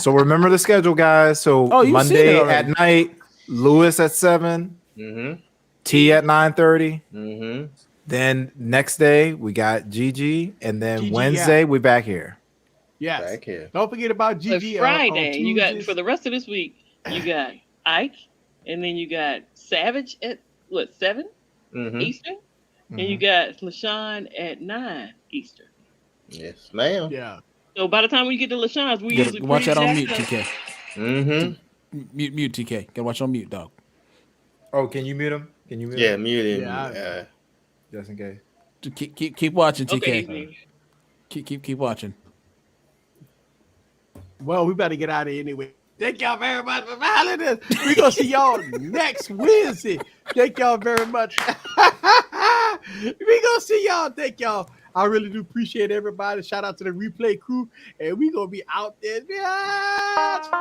So remember the schedule, guys. So Oh, you've seen it Monday already. at night, Lewis at 7, Mm-hmm. T at 9:30. Mm-hmm. Then next day we got Gigi, and then Gigi, Wednesday we back here. Yes. Back here. Don't forget about But GG. Friday, you got Tuesdays. for the rest of this week, you got Ike, and then you got Savage at 7 Mm-hmm. Eastern, and you got LaShawn at 9 Eastern. Yes, ma'am. Yeah. So by the time we get to LaShawn's, we Gotta usually watch that on mute, pre-jacked up. TK. Mm-hmm. Mute TK. Gotta watch on mute, dog. Oh, can you mute him? Can you mute Yeah, him? muted. Yeah, Just in case. Keep watching, TK. Okay, easy. Keep watching. Well, we better get out of here anyway. Thank y'all very much for following us. We're going to see y'all next Wednesday. Thank y'all very much. We're going to see y'all. Thank y'all. I really do appreciate everybody. Shout out to the replay crew. And we're going to be out there. Bitch.